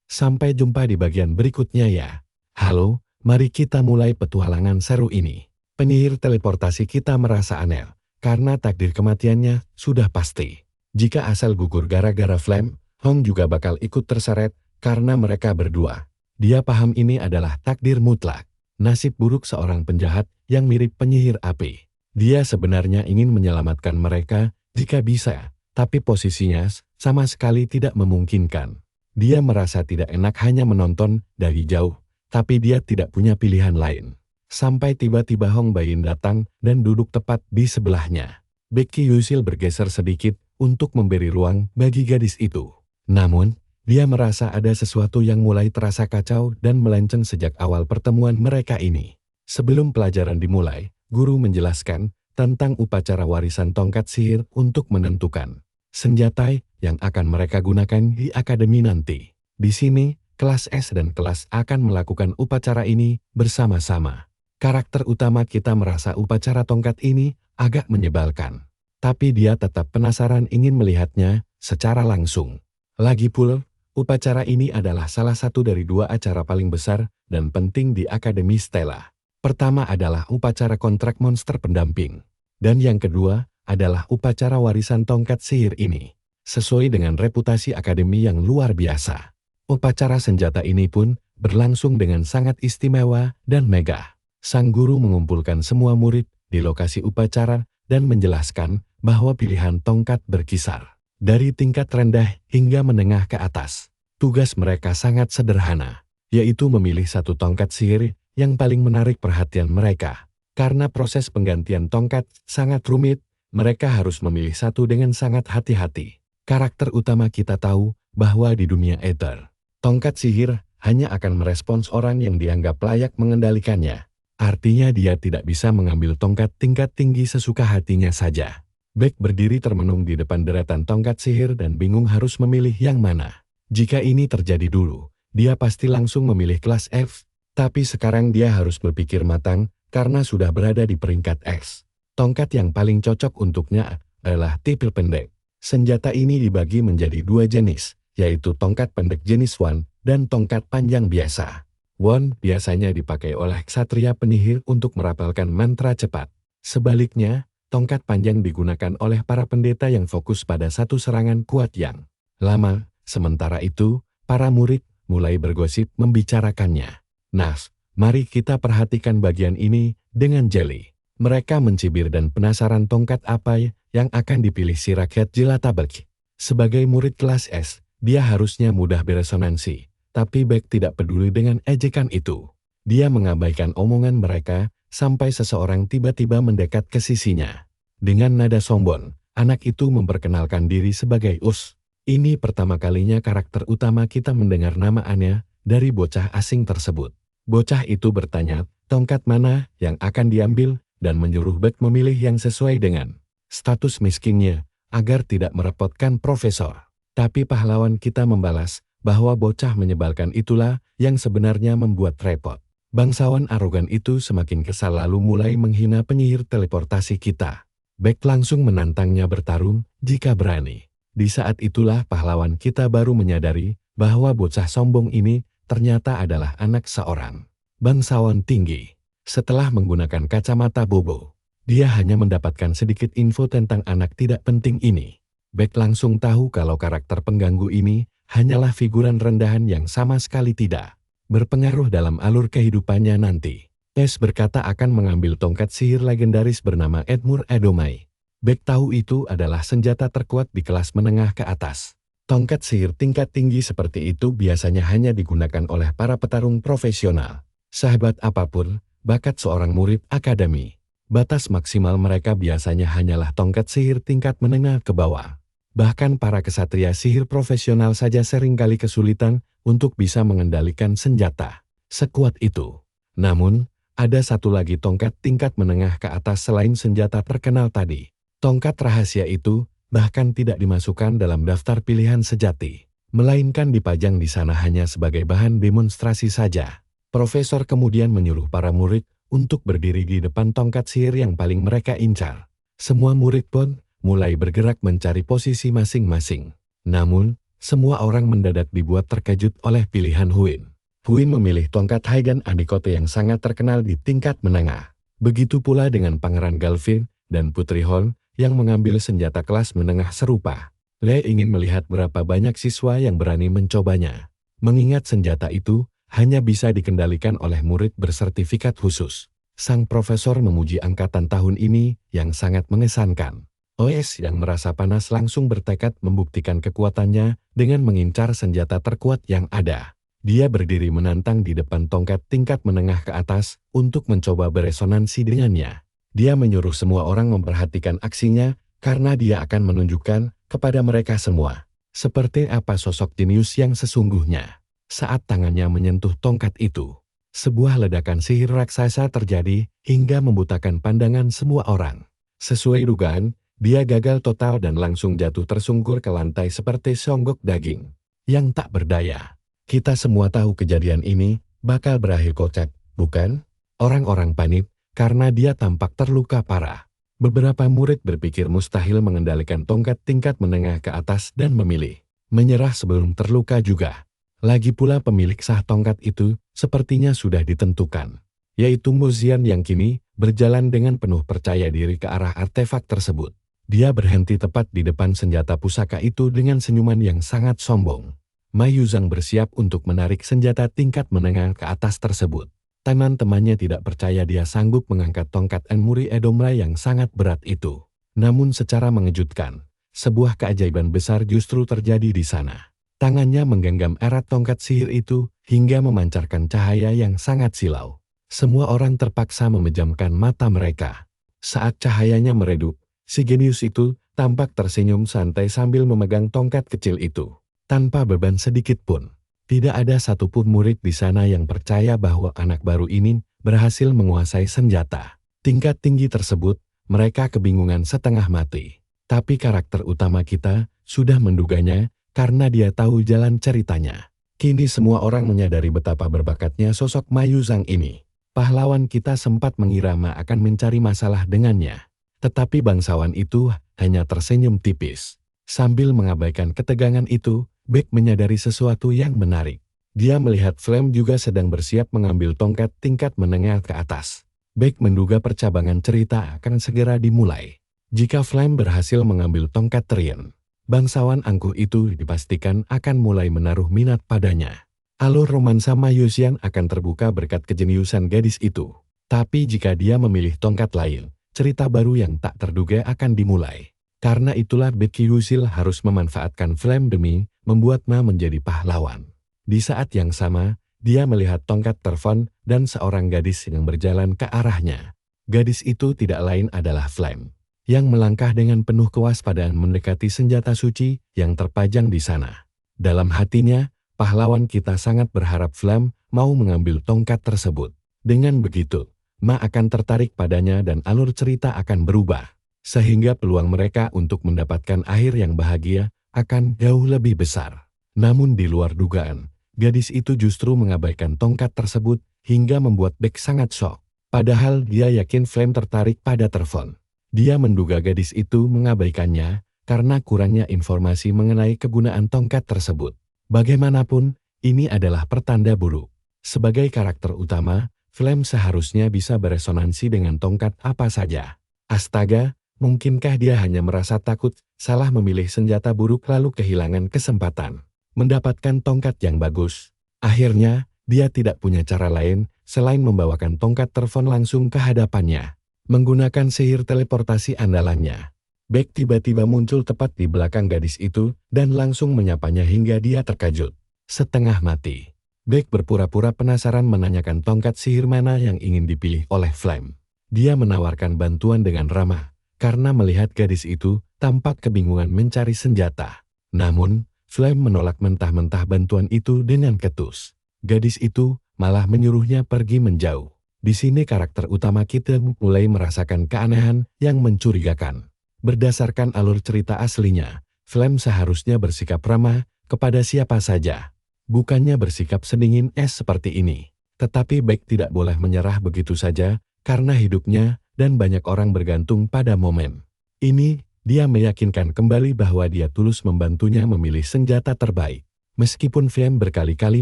Sampai jumpa di bagian berikutnya ya. Halo, mari kita mulai petualangan seru ini. Penyihir teleportasi kita merasa aneh, karena takdir kematiannya sudah pasti. Jika asal gugur gara-gara Flame, Hong juga bakal ikut terseret karena mereka berdua. Dia paham ini adalah takdir mutlak. Nasib buruk seorang penjahat yang mirip penyihir api. Dia sebenarnya ingin menyelamatkan mereka jika bisa, tapi posisinya sama sekali tidak memungkinkan. Dia merasa tidak enak hanya menonton dari jauh, tapi dia tidak punya pilihan lain. Sampai tiba-tiba Hong Bayin datang dan duduk tepat di sebelahnya. Becky Yusil bergeser sedikit untuk memberi ruang bagi gadis itu. Namun, dia merasa ada sesuatu yang mulai terasa kacau dan melenceng sejak awal pertemuan mereka ini. Sebelum pelajaran dimulai, guru menjelaskan tentang upacara warisan tongkat sihir untuk menentukan senjata yang akan mereka gunakan di akademi nanti. Di sini, kelas S dan kelas A akan melakukan upacara ini bersama-sama. Karakter utama kita merasa upacara tongkat ini agak menyebalkan. Tapi dia tetap penasaran ingin melihatnya secara langsung. Lagi pula, upacara ini adalah salah satu dari dua acara paling besar dan penting di Akademi Stella. Pertama adalah upacara kontrak monster pendamping. Dan yang kedua adalah upacara warisan tongkat sihir ini. Sesuai dengan reputasi akademi yang luar biasa. Upacara senjata ini pun berlangsung dengan sangat istimewa dan megah. Sang guru mengumpulkan semua murid di lokasi upacara dan menjelaskan bahwa pilihan tongkat berkisar dari tingkat rendah hingga menengah ke atas. Tugas mereka sangat sederhana, yaitu memilih satu tongkat sihir yang paling menarik perhatian mereka. Karena proses penggantian tongkat sangat rumit, mereka harus memilih satu dengan sangat hati-hati. Karakter utama kita tahu bahwa di dunia ether, tongkat sihir hanya akan merespons orang yang dianggap layak mengendalikannya. Artinya dia tidak bisa mengambil tongkat tingkat tinggi sesuka hatinya saja. Beck berdiri termenung di depan deretan tongkat sihir dan bingung harus memilih yang mana. Jika ini terjadi dulu, dia pasti langsung memilih kelas F. Tapi sekarang dia harus berpikir matang karena sudah berada di peringkat X. Tongkat yang paling cocok untuknya adalah tipil pendek. Senjata ini dibagi menjadi dua jenis, yaitu tongkat pendek jenis wand dan tongkat panjang biasa. Wand biasanya dipakai oleh ksatria penyihir untuk merapalkan mantra cepat. Sebaliknya, tongkat panjang digunakan oleh para pendeta yang fokus pada satu serangan kuat yang lama. Sementara itu, para murid mulai bergosip membicarakannya. Nah, mari kita perhatikan bagian ini dengan jeli. Mereka mencibir dan penasaran tongkat apa yang akan dipilih si rakyat jelata Beck. Sebagai murid kelas S, dia harusnya mudah beresonansi. Tapi Beck tidak peduli dengan ejekan itu. Dia mengabaikan omongan mereka sampai seseorang tiba-tiba mendekat ke sisinya. Dengan nada sombong, anak itu memperkenalkan diri sebagai Us. Ini pertama kalinya karakter utama kita mendengar nama aneh dari bocah asing tersebut. Bocah itu bertanya, tongkat mana yang akan diambil dan menyuruh Beck memilih yang sesuai dengan status miskinnya agar tidak merepotkan profesor. Tapi pahlawan kita membalas bahwa bocah menyebalkan itulah yang sebenarnya membuat repot. Bangsawan arogan itu semakin kesal lalu mulai menghina penyihir teleportasi kita. Beck langsung menantangnya bertarung jika berani. Di saat itulah pahlawan kita baru menyadari bahwa bocah sombong ini ternyata adalah anak seorang bangsawan tinggi. Setelah menggunakan kacamata bobo, dia hanya mendapatkan sedikit info tentang anak tidak penting ini. Beck langsung tahu kalau karakter pengganggu ini hanyalah figuran rendahan yang sama sekali tidak berpengaruh dalam alur kehidupannya nanti. Tess berkata akan mengambil tongkat sihir legendaris bernama Edmure Edomai. Beck tahu itu adalah senjata terkuat di kelas menengah ke atas. Tongkat sihir tingkat tinggi seperti itu biasanya hanya digunakan oleh para petarung profesional. Sahabat apapun, bakat seorang murid akademi. Batas maksimal mereka biasanya hanyalah tongkat sihir tingkat menengah ke bawah. Bahkan para kesatria sihir profesional saja seringkali kesulitan untuk bisa mengendalikan senjata sekuat itu. Namun, ada satu lagi tongkat tingkat menengah ke atas selain senjata terkenal tadi. Tongkat rahasia itu bahkan tidak dimasukkan dalam daftar pilihan sejati, melainkan dipajang di sana hanya sebagai bahan demonstrasi saja. Profesor kemudian menyuruh para murid untuk berdiri di depan tongkat sihir yang paling mereka incar. Semua murid pun mulai bergerak mencari posisi masing-masing. Namun, semua orang mendadak dibuat terkejut oleh pilihan Huin. Huin memilih tongkat Haigan Adikote yang sangat terkenal di tingkat menengah. Begitu pula dengan Pangeran Galvin dan Putri Hon yang mengambil senjata kelas menengah serupa. Le ingin melihat berapa banyak siswa yang berani mencobanya. Mengingat senjata itu hanya bisa dikendalikan oleh murid bersertifikat khusus. Sang profesor memuji angkatan tahun ini yang sangat mengesankan. OS yang merasa panas langsung bertekad membuktikan kekuatannya dengan mengincar senjata terkuat yang ada. Dia berdiri menantang di depan tongkat tingkat menengah ke atas untuk mencoba beresonansi dengannya. Dia menyuruh semua orang memperhatikan aksinya karena dia akan menunjukkan kepada mereka semua seperti apa sosok jenius yang sesungguhnya. Saat tangannya menyentuh tongkat itu, sebuah ledakan sihir raksasa terjadi hingga membutakan pandangan semua orang. Sesuai dugaan, dia gagal total dan langsung jatuh tersungkur ke lantai seperti songgok daging yang tak berdaya. Kita semua tahu kejadian ini bakal berakhir kocak, bukan? Orang-orang panik karena dia tampak terluka parah. Beberapa murid berpikir mustahil mengendalikan tongkat tingkat menengah ke atas dan memilih menyerah sebelum terluka juga. Lagi pula pemilik sah tongkat itu sepertinya sudah ditentukan, yaitu Muzian yang kini berjalan dengan penuh percaya diri ke arah artefak tersebut. Dia berhenti tepat di depan senjata pusaka itu dengan senyuman yang sangat sombong. Ma Yuzhang bersiap untuk menarik senjata tingkat menengah ke atas tersebut. Teman-temannya tidak percaya dia sanggup mengangkat tongkat Enmuri Edomra yang sangat berat itu. Namun secara mengejutkan, sebuah keajaiban besar justru terjadi di sana. Tangannya menggenggam erat tongkat sihir itu hingga memancarkan cahaya yang sangat silau. Semua orang terpaksa memejamkan mata mereka. Saat cahayanya meredup, si genius itu tampak tersenyum santai sambil memegang tongkat kecil itu. Tanpa beban sedikit pun, tidak ada satupun murid di sana yang percaya bahwa anak baru ini berhasil menguasai senjata tingkat tinggi tersebut. Mereka kebingungan setengah mati. Tapi karakter utama kita sudah menduganya karena dia tahu jalan ceritanya. Kini semua orang menyadari betapa berbakatnya sosok Ma Yuzhang ini. Pahlawan kita sempat mengira Ma akan mencari masalah dengannya. Tetapi bangsawan itu hanya tersenyum tipis. Sambil mengabaikan ketegangan itu, Beck menyadari sesuatu yang menarik. Dia melihat Flame juga sedang bersiap mengambil tongkat tingkat menengah ke atas. Beck menduga percabangan cerita akan segera dimulai. Jika Flame berhasil mengambil tongkat Trien, bangsawan angkuh itu dipastikan akan mulai menaruh minat padanya. Alur romansa Ma Yuzhang akan terbuka berkat kejeniusan gadis itu. Tapi jika dia memilih tongkat lain, cerita baru yang tak terduga akan dimulai. Karena itulah Beck Yuzhil harus memanfaatkan Flame demi membuat Ma menjadi pahlawan. Di saat yang sama, dia melihat tongkat Terfon dan seorang gadis yang berjalan ke arahnya. Gadis itu tidak lain adalah Flame, yang melangkah dengan penuh kewaspadaan mendekati senjata suci yang terpajang di sana. Dalam hatinya, pahlawan kita sangat berharap Flame mau mengambil tongkat tersebut. Dengan begitu, Ma akan tertarik padanya dan alur cerita akan berubah. Sehingga peluang mereka untuk mendapatkan akhir yang bahagia akan jauh lebih besar. Namun di luar dugaan, gadis itu justru mengabaikan tongkat tersebut hingga membuat Beck sangat shock. Padahal dia yakin Flame tertarik pada Terfon. Dia menduga gadis itu mengabaikannya karena kurangnya informasi mengenai kegunaan tongkat tersebut. Bagaimanapun, ini adalah pertanda buruk. Sebagai karakter utama, Flame seharusnya bisa beresonansi dengan tongkat apa saja. Astaga, mungkinkah dia hanya merasa takut salah memilih senjata buruk lalu kehilangan kesempatan mendapatkan tongkat yang bagus? Akhirnya, dia tidak punya cara lain selain membawakan tongkat Terfon langsung ke hadapannya. Menggunakan sihir teleportasi andalannya, Beck tiba-tiba muncul tepat di belakang gadis itu dan langsung menyapanya hingga dia terkejut. Setengah mati, Beck berpura-pura penasaran menanyakan tongkat sihir mana yang ingin dipilih oleh Flame. Dia menawarkan bantuan dengan ramah, karena melihat gadis itu tampak kebingungan mencari senjata. Namun, Flame menolak mentah-mentah bantuan itu dengan ketus. Gadis itu malah menyuruhnya pergi menjauh. Di sini karakter utama kita mulai merasakan keanehan yang mencurigakan. Berdasarkan alur cerita aslinya, Flame seharusnya bersikap ramah kepada siapa saja. Bukannya bersikap sedingin es seperti ini. Tetapi Beck tidak boleh menyerah begitu saja, karena hidupnya dan banyak orang bergantung pada momen ini. Dia meyakinkan kembali bahwa dia tulus membantunya memilih senjata terbaik. Meskipun Flame berkali-kali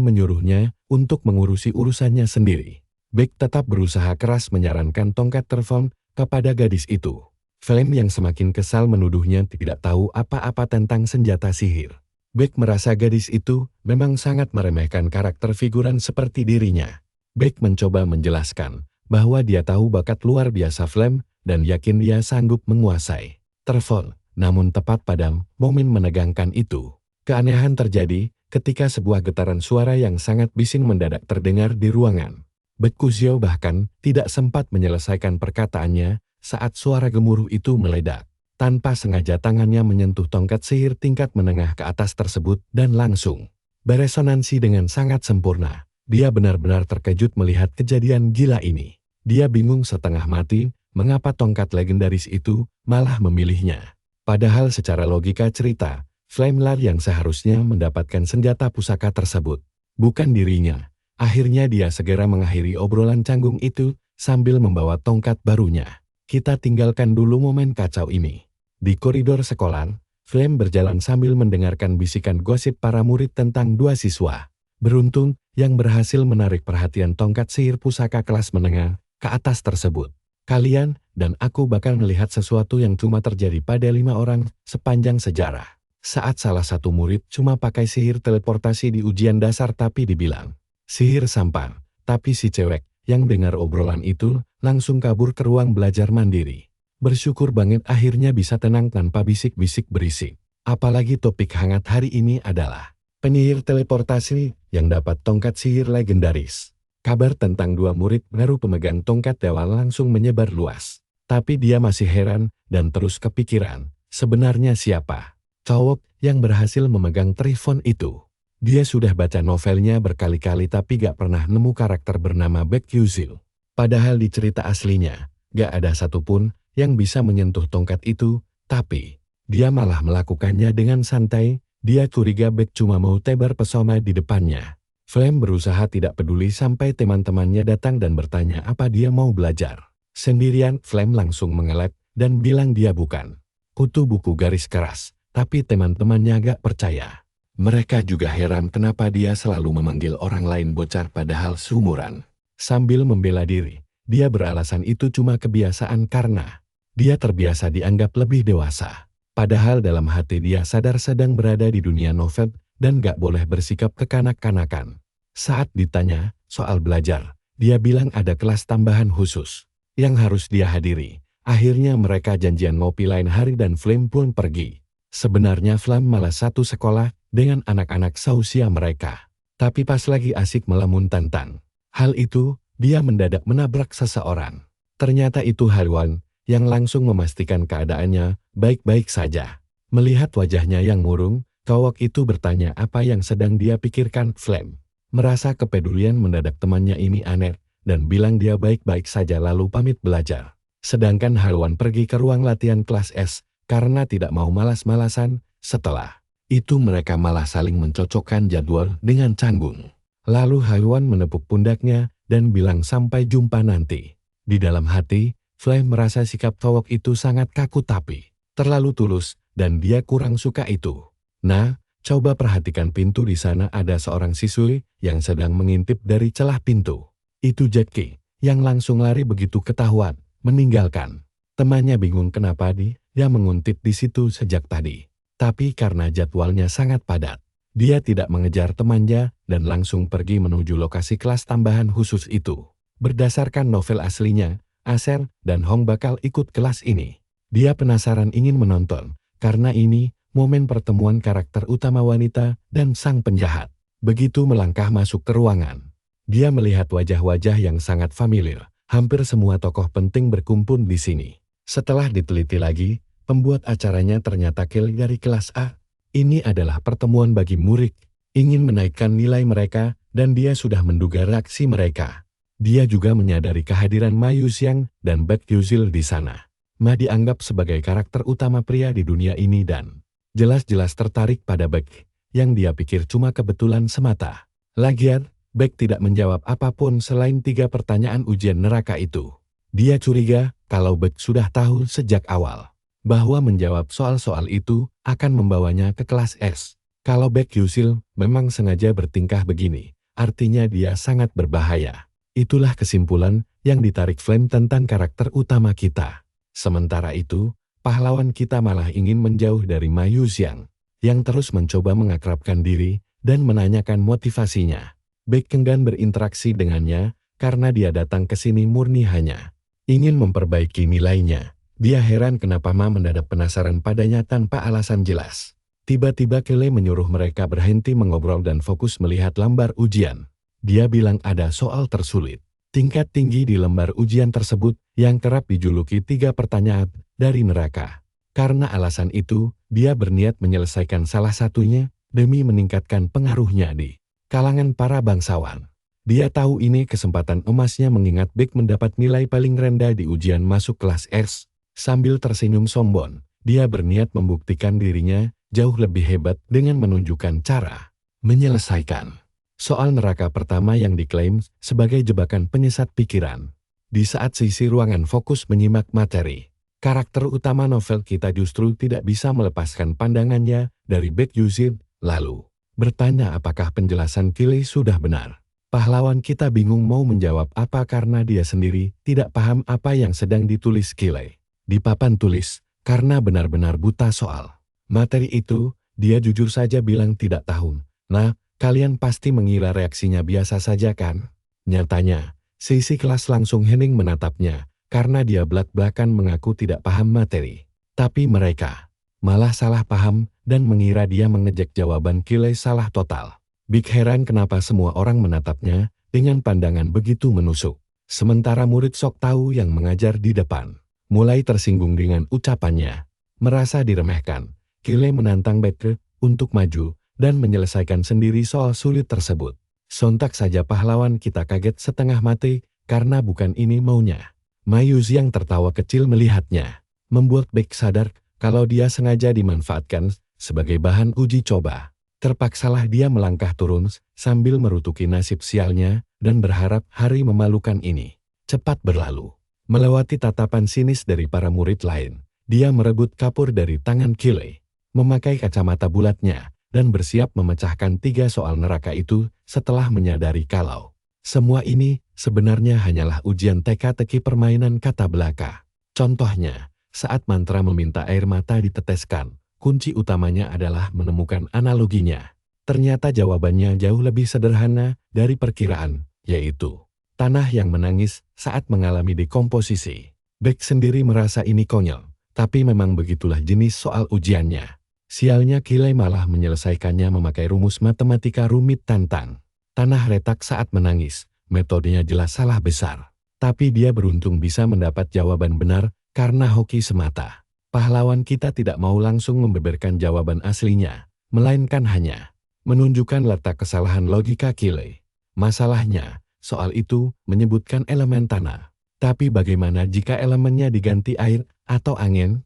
menyuruhnya untuk mengurusi urusannya sendiri, Beck tetap berusaha keras menyarankan tongkat telepon kepada gadis itu. Flame yang semakin kesal menuduhnya tidak tahu apa-apa tentang senjata sihir. Beck merasa gadis itu memang sangat meremehkan karakter figuran seperti dirinya. Beck mencoba menjelaskan bahwa dia tahu bakat luar biasa Flame dan yakin dia sanggup menguasai telepon. Namun tepat pada momen menegangkan itu, keanehan terjadi ketika sebuah getaran suara yang sangat bising mendadak terdengar di ruangan. Beck Kuxiao bahkan tidak sempat menyelesaikan perkataannya saat suara gemuruh itu meledak. Tanpa sengaja tangannya menyentuh tongkat sihir tingkat menengah ke atas tersebut dan langsung beresonansi dengan sangat sempurna. Dia benar-benar terkejut melihat kejadian gila ini. Dia bingung setengah mati mengapa tongkat legendaris itu malah memilihnya. Padahal secara logika cerita, Flame Lord yang seharusnya mendapatkan senjata pusaka tersebut bukan dirinya. Akhirnya dia segera mengakhiri obrolan canggung itu sambil membawa tongkat barunya. Kita tinggalkan dulu momen kacau ini. Di koridor sekolah, Flame berjalan sambil mendengarkan bisikan gosip para murid tentang dua siswa beruntung yang berhasil menarik perhatian tongkat sihir pusaka kelas menengah ke atas tersebut. Kalian dan aku bakal melihat sesuatu yang cuma terjadi pada 5 orang sepanjang sejarah. Saat salah satu murid cuma pakai sihir teleportasi di ujian dasar tapi dibilang sihir sampah, tapi si cewek yang dengar obrolan itu langsung kabur ke ruang belajar mandiri. Bersyukur banget akhirnya bisa tenang tanpa bisik-bisik berisik. Apalagi topik hangat hari ini adalah penyihir teleportasi yang dapat tongkat sihir legendaris. Kabar tentang dua murid baru pemegang tongkat dewa langsung menyebar luas. Tapi dia masih heran dan terus kepikiran, sebenarnya siapa cowok yang berhasil memegang trifon itu. Dia sudah baca novelnya berkali-kali tapi gak pernah nemu karakter bernama Beck Yusil. Padahal di cerita aslinya, gak ada satupun yang bisa menyentuh tongkat itu, tapi dia malah melakukannya dengan santai. Dia curiga Beck cuma mau tebar pesona di depannya. Flame berusaha tidak peduli sampai teman-temannya datang dan bertanya apa dia mau belajar. Sendirian, Flame langsung mengelak dan bilang dia bukan kutu buku garis keras, tapi teman-temannya gak percaya. Mereka juga heran kenapa dia selalu memanggil orang lain bocah padahal seumuran. Sambil membela diri, dia beralasan itu cuma kebiasaan karena dia terbiasa dianggap lebih dewasa. Padahal dalam hati dia sadar sedang berada di dunia novel dan gak boleh bersikap kekanak-kanakan. Saat ditanya soal belajar, dia bilang ada kelas tambahan khusus yang harus dia hadiri. Akhirnya mereka janjian ngopi lain hari dan Flame pun pergi. Sebenarnya Flame malah satu sekolah dengan anak-anak seusia mereka. Tapi pas lagi asik melamun tantang hal itu, dia mendadak menabrak seseorang. Ternyata itu Harwan yang langsung memastikan keadaannya baik-baik saja. Melihat wajahnya yang murung, cowok itu bertanya apa yang sedang dia pikirkan. Flame merasa kepedulian mendadak temannya ini aneh dan bilang dia baik-baik saja lalu pamit belajar. Sedangkan Harwan pergi ke ruang latihan kelas S karena tidak mau malas-malasan. Setelah itu mereka malah saling mencocokkan jadwal dengan canggung. Lalu Harwan menepuk pundaknya dan bilang sampai jumpa nanti. Di dalam hati, Flame merasa sikap cowok itu sangat kaku tapi terlalu tulus dan dia kurang suka itu. Nah, coba perhatikan pintu di sana ada seorang siswi yang sedang mengintip dari celah pintu. Itu Jackie yang langsung lari begitu ketahuan, meninggalkan. Temannya bingung kenapa dia menguntit di situ sejak tadi. Tapi karena jadwalnya sangat padat, dia tidak mengejar temannya dan langsung pergi menuju lokasi kelas tambahan khusus itu. Berdasarkan novel aslinya, Acer dan Hong bakal ikut kelas ini. Dia penasaran ingin menonton, karena ini momen pertemuan karakter utama wanita dan sang penjahat. Begitu melangkah masuk ke ruangan, dia melihat wajah-wajah yang sangat familiar. Hampir semua tokoh penting berkumpul di sini. Setelah diteliti lagi, pembuat acaranya ternyata Kill dari kelas A. Ini adalah pertemuan bagi murid, ingin menaikkan nilai mereka, dan dia sudah menduga reaksi mereka. Dia juga menyadari kehadiran Ma Yuxiang dan Baek Yuzil di sana. Ma dianggap sebagai karakter utama pria di dunia ini dan jelas-jelas tertarik pada Baek, yang dia pikir cuma kebetulan semata. Lagian, Baek tidak menjawab apapun selain 3 pertanyaan ujian neraka itu. Dia curiga kalau Baek sudah tahu sejak awal bahwa menjawab soal-soal itu akan membawanya ke kelas S. Kalau Baek Yuzil memang sengaja bertingkah begini, artinya dia sangat berbahaya. Itulah kesimpulan yang ditarik Flame tentang karakter utama kita. Sementara itu, pahlawan kita malah ingin menjauh dari Ma Yuxiang, yang terus mencoba mengakrabkan diri dan menanyakan motivasinya. Baek enggan berinteraksi dengannya karena dia datang ke sini murni hanya ingin memperbaiki nilainya. Dia heran kenapa Ma mendadak penasaran padanya tanpa alasan jelas. Tiba-tiba Kyle menyuruh mereka berhenti mengobrol dan fokus melihat lembar ujian. Dia bilang ada soal tersulit tingkat tinggi di lembar ujian tersebut yang kerap dijuluki 3 pertanyaan dari neraka. Karena alasan itu, dia berniat menyelesaikan salah satunya demi meningkatkan pengaruhnya di kalangan para bangsawan. Dia tahu ini kesempatan emasnya mengingat Baek mendapat nilai paling rendah di ujian masuk kelas S. Sambil tersenyum sombong, dia berniat membuktikan dirinya jauh lebih hebat dengan menunjukkan cara menyelesaikan soal neraka pertama yang diklaim sebagai jebakan penyesat pikiran. Di saat sisi ruangan fokus menyimak materi, karakter utama novel kita justru tidak bisa melepaskan pandangannya dari Baek Yuzil, lalu bertanya apakah penjelasan Kyle sudah benar. Pahlawan kita bingung mau menjawab apa karena dia sendiri tidak paham apa yang sedang ditulis Kyle di papan tulis, karena benar-benar buta soal materi itu. Dia jujur saja bilang tidak tahu. Nah, kalian pasti mengira reaksinya biasa saja kan? Nyatanya, sisi kelas langsung hening menatapnya, karena dia belak-belakan mengaku tidak paham materi. Tapi mereka malah salah paham dan mengira dia mengejek jawaban Kyle salah total. Big heran kenapa semua orang menatapnya dengan pandangan begitu menusuk. Sementara murid sok tahu yang mengajar di depan mulai tersinggung dengan ucapannya. Merasa diremehkan, Kyle menantang Baek untuk maju dan menyelesaikan sendiri soal sulit tersebut. Sontak saja pahlawan kita kaget setengah mati karena bukan ini maunya. Ma Yuxiang tertawa kecil melihatnya, membuat Baek sadar kalau dia sengaja dimanfaatkan sebagai bahan uji coba. Terpaksalah dia melangkah turun sambil merutuki nasib sialnya dan berharap hari memalukan ini cepat berlalu. Melewati tatapan sinis dari para murid lain, dia merebut kapur dari tangan Kyle, memakai kacamata bulatnya, dan bersiap memecahkan 3 soal neraka itu setelah menyadari kalau semua ini sebenarnya hanyalah ujian teka-teki permainan kata belaka. Contohnya, saat mantra meminta air mata diteteskan, kunci utamanya adalah menemukan analoginya. Ternyata jawabannya jauh lebih sederhana dari perkiraan, yaitu tanah yang menangis saat mengalami dekomposisi. Baek sendiri merasa ini konyol, tapi memang begitulah jenis soal ujiannya. Sialnya Kyle malah menyelesaikannya memakai rumus matematika rumit tantang tanah retak saat menangis. Metodenya jelas salah besar. Tapi dia beruntung bisa mendapat jawaban benar karena hoki semata. Pahlawan kita tidak mau langsung membeberkan jawaban aslinya, melainkan hanya menunjukkan letak kesalahan logika Kyle. Masalahnya, soal itu menyebutkan elemen tanah. Tapi bagaimana jika elemennya diganti air atau angin?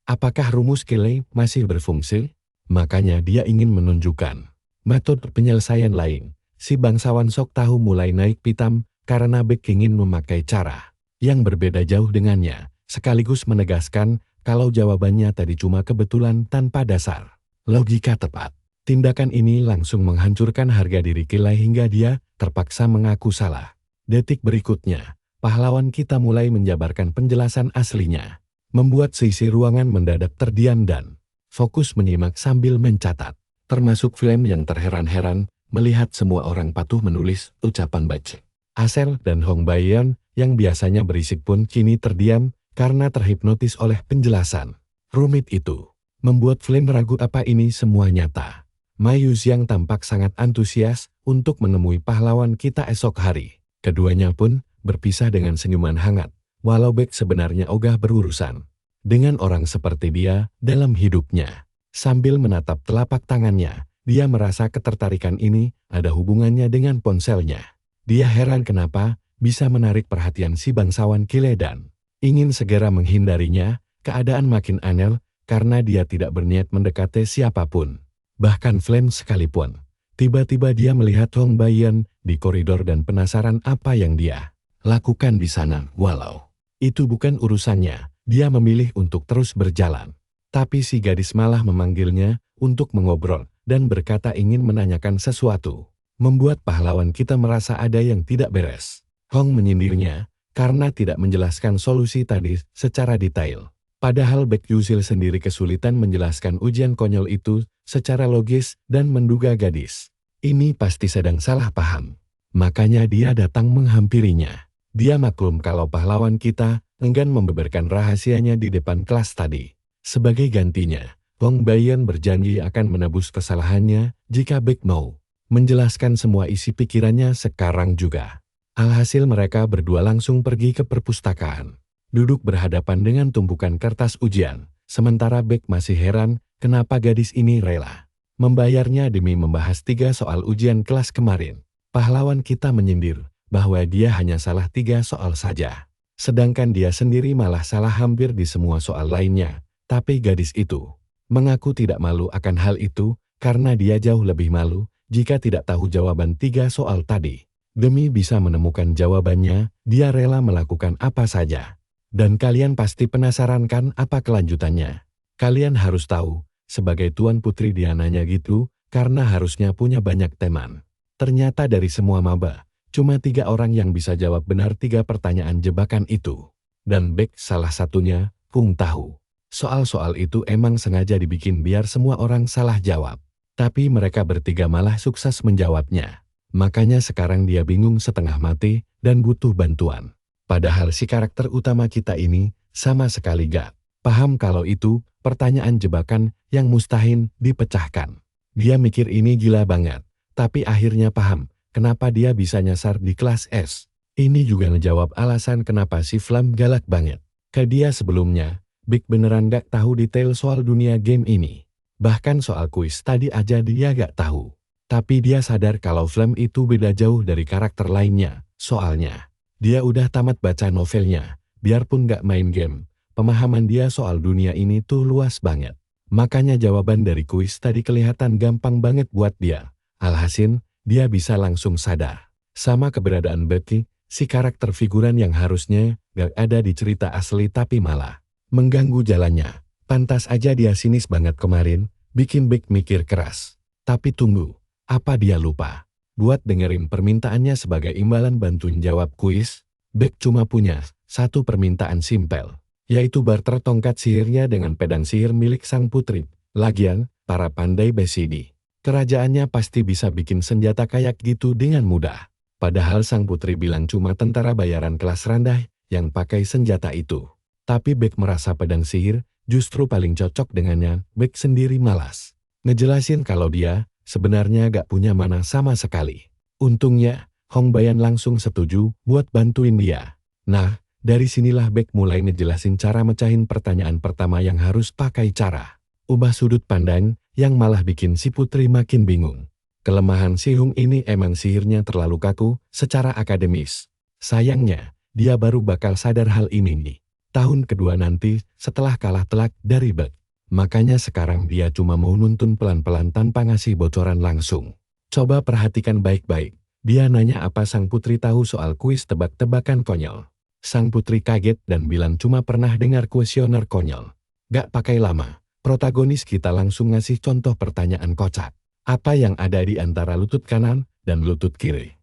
Apakah rumus Kyle masih berfungsi? Makanya dia ingin menunjukkan metode penyelesaian lain. Si bangsawan sok tahu mulai naik pitam karena Baek ingin memakai cara yang berbeda jauh dengannya, sekaligus menegaskan kalau jawabannya tadi cuma kebetulan tanpa dasar logika tepat. Tindakan ini langsung menghancurkan harga diri Kyle hingga dia terpaksa mengaku salah. Detik berikutnya, pahlawan kita mulai menjabarkan penjelasan aslinya, membuat sisi ruangan mendadak terdiam dan fokus menyimak sambil mencatat. Termasuk Flame yang terheran-heran melihat semua orang patuh menulis ucapan baca. Aser dan Hong Baiyan yang biasanya berisik pun kini terdiam karena terhipnotis oleh penjelasan rumit itu. Membuat Flame ragu apa ini semua nyata. Ma Yuxiang tampak sangat antusias untuk menemui pahlawan kita esok hari. Keduanya pun berpisah dengan senyuman hangat, walau Baek sebenarnya ogah berurusan dengan orang seperti dia dalam hidupnya. Sambil menatap telapak tangannya, dia merasa ketertarikan ini ada hubungannya dengan ponselnya. Dia heran kenapa bisa menarik perhatian si bangsawan Kile dan ingin segera menghindarinya. Keadaan makin aneh karena dia tidak berniat mendekati siapapun. Bahkan Flame sekalipun. Tiba-tiba dia melihat Hong Bayan di koridor dan penasaran apa yang dia lakukan di sana. Walau itu bukan urusannya, dia memilih untuk terus berjalan. Tapi si gadis malah memanggilnya untuk mengobrol dan berkata ingin menanyakan sesuatu. Membuat pahlawan kita merasa ada yang tidak beres. Hong menyindirnya karena tidak menjelaskan solusi tadi secara detail. Padahal Baek Yusil sendiri kesulitan menjelaskan ujian konyol itu secara logis dan menduga gadis ini pasti sedang salah paham. Makanya dia datang menghampirinya. Dia maklum kalau pahlawan kita enggan membeberkan rahasianya di depan kelas tadi. Sebagai gantinya, Hong Bayan berjanji akan menebus kesalahannya jika Baek mau menjelaskan semua isi pikirannya sekarang juga. Alhasil mereka berdua langsung pergi ke perpustakaan. Duduk berhadapan dengan tumpukan kertas ujian, sementara Baek masih heran kenapa gadis ini rela membayarnya demi membahas 3 soal ujian kelas kemarin. Pahlawan kita menyindir bahwa dia hanya salah 3 soal saja. Sedangkan dia sendiri malah salah hampir di semua soal lainnya. Tapi gadis itu mengaku tidak malu akan hal itu karena dia jauh lebih malu jika tidak tahu jawaban 3 soal tadi. Demi bisa menemukan jawabannya, dia rela melakukan apa saja. Dan kalian pasti penasaran kan apa kelanjutannya? Kalian harus tahu, sebagai Tuan Putri dia nanya gitu, karena harusnya punya banyak teman. Ternyata dari semua maba, cuma 3 orang yang bisa jawab benar 3 pertanyaan jebakan itu. Dan Baek salah satunya, Kung tahu. Soal-soal itu emang sengaja dibikin biar semua orang salah jawab. Tapi mereka bertiga malah sukses menjawabnya. Makanya sekarang dia bingung setengah mati dan butuh bantuan. Padahal si karakter utama kita ini sama sekali gak paham kalau itu pertanyaan jebakan yang mustahil dipecahkan. Dia mikir ini gila banget, tapi akhirnya paham kenapa dia bisa nyasar di kelas S. Ini juga ngejawab alasan kenapa si Flam galak banget ke dia sebelumnya. Baek beneran gak tahu detail soal dunia game ini. Bahkan soal kuis tadi aja dia gak tahu. Tapi dia sadar kalau Flam itu beda jauh dari karakter lainnya. Soalnya dia udah tamat baca novelnya, biarpun gak main game, pemahaman dia soal dunia ini tuh luas banget. Makanya jawaban dari kuis tadi kelihatan gampang banget buat dia. Alhasil, dia bisa langsung sadar. Sama keberadaan Becky, si karakter figuran yang harusnya gak ada di cerita asli tapi malah mengganggu jalannya. Pantas aja dia sinis banget kemarin, bikin Baek mikir keras. Tapi tunggu, apa dia lupa? Buat dengerin permintaannya sebagai imbalan bantuin jawab kuis, Baek cuma punya 1 permintaan simpel, yaitu barter tongkat sihirnya dengan pedang sihir milik sang putri. Lagian, para pandai besi kerajaannya pasti bisa bikin senjata kayak gitu dengan mudah. Padahal sang putri bilang cuma tentara bayaran kelas rendah yang pakai senjata itu. Tapi Baek merasa pedang sihir justru paling cocok dengannya. Baek sendiri malas ngejelasin kalau dia sebenarnya gak punya mana sama sekali. Untungnya, Hong Bayan langsung setuju buat bantuin dia. Nah, dari sinilah Baek mulai ngejelasin cara mecahin pertanyaan pertama yang harus pakai cara ubah sudut pandang yang malah bikin si putri makin bingung. Kelemahan si Hong ini emang sihirnya terlalu kaku secara akademis. Sayangnya, dia baru bakal sadar hal ini nih tahun kedua nanti setelah kalah telak dari Baek. Makanya sekarang dia cuma mau nuntun pelan-pelan tanpa ngasih bocoran langsung. Coba perhatikan baik-baik. Dia nanya apa sang putri tahu soal kuis tebak-tebakan konyol. Sang putri kaget dan bilang cuma pernah dengar kuesioner konyol. Gak pakai lama, protagonis kita langsung ngasih contoh pertanyaan kocak. Apa yang ada di antara lutut kanan dan lutut kiri?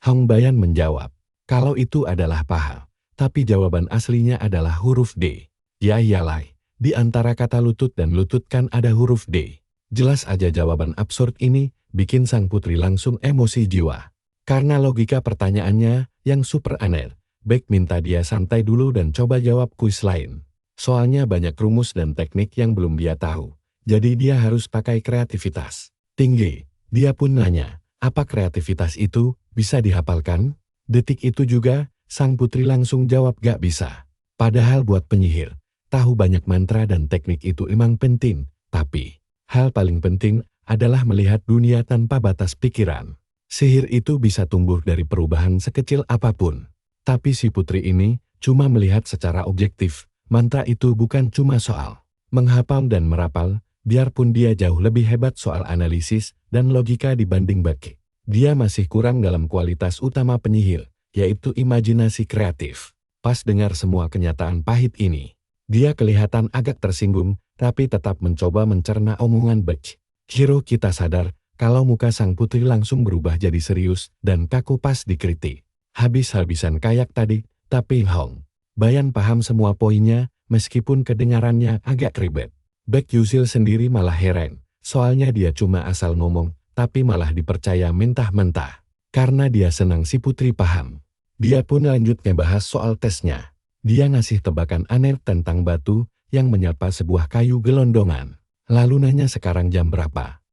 Hong Bayan menjawab, kalau itu adalah paha, tapi jawaban aslinya adalah huruf D. Ya iyalah. Di antara kata lutut dan lutut kan ada huruf D. Jelas aja jawaban absurd ini bikin sang putri langsung emosi jiwa. Karena logika pertanyaannya yang super aneh, Baek minta dia santai dulu dan coba jawab kuis lain. Soalnya banyak rumus dan teknik yang belum dia tahu. Jadi dia harus pakai kreativitas tinggi. Dia pun nanya, apa kreativitas itu bisa dihafalkan? Detik itu juga, sang putri langsung jawab gak bisa. Padahal buat penyihir, tahu banyak mantra dan teknik itu emang penting, tapi Hal paling penting adalah melihat dunia tanpa batas pikiran. Sihir itu bisa tumbuh dari perubahan sekecil apapun. Tapi si putri ini cuma melihat secara objektif. Mantra itu bukan cuma soal menghafal dan merapal, biarpun dia jauh lebih hebat soal analisis dan logika dibanding Beck. Dia masih kurang dalam kualitas utama penyihir, yaitu imajinasi kreatif. Pas dengar semua kenyataan pahit ini, dia kelihatan agak tersinggung, tapi tetap mencoba mencerna omongan Beck. Hero kita sadar kalau muka sang putri langsung berubah jadi serius dan kaku pas dikritik. Habis-habisan kayak tadi, tapi Hong Bayan paham semua poinnya, meskipun kedengarannya agak ribet. Beck Yusil sendiri malah heran, soalnya dia cuma asal ngomong, tapi malah dipercaya mentah-mentah. Karena dia senang si putri paham. Dia pun lanjut ngebahas soal tesnya. Dia ngasih tebakan aneh tentang batu yang menyapa sebuah kayu gelondongan. Lalu nanya sekarang jam berapa.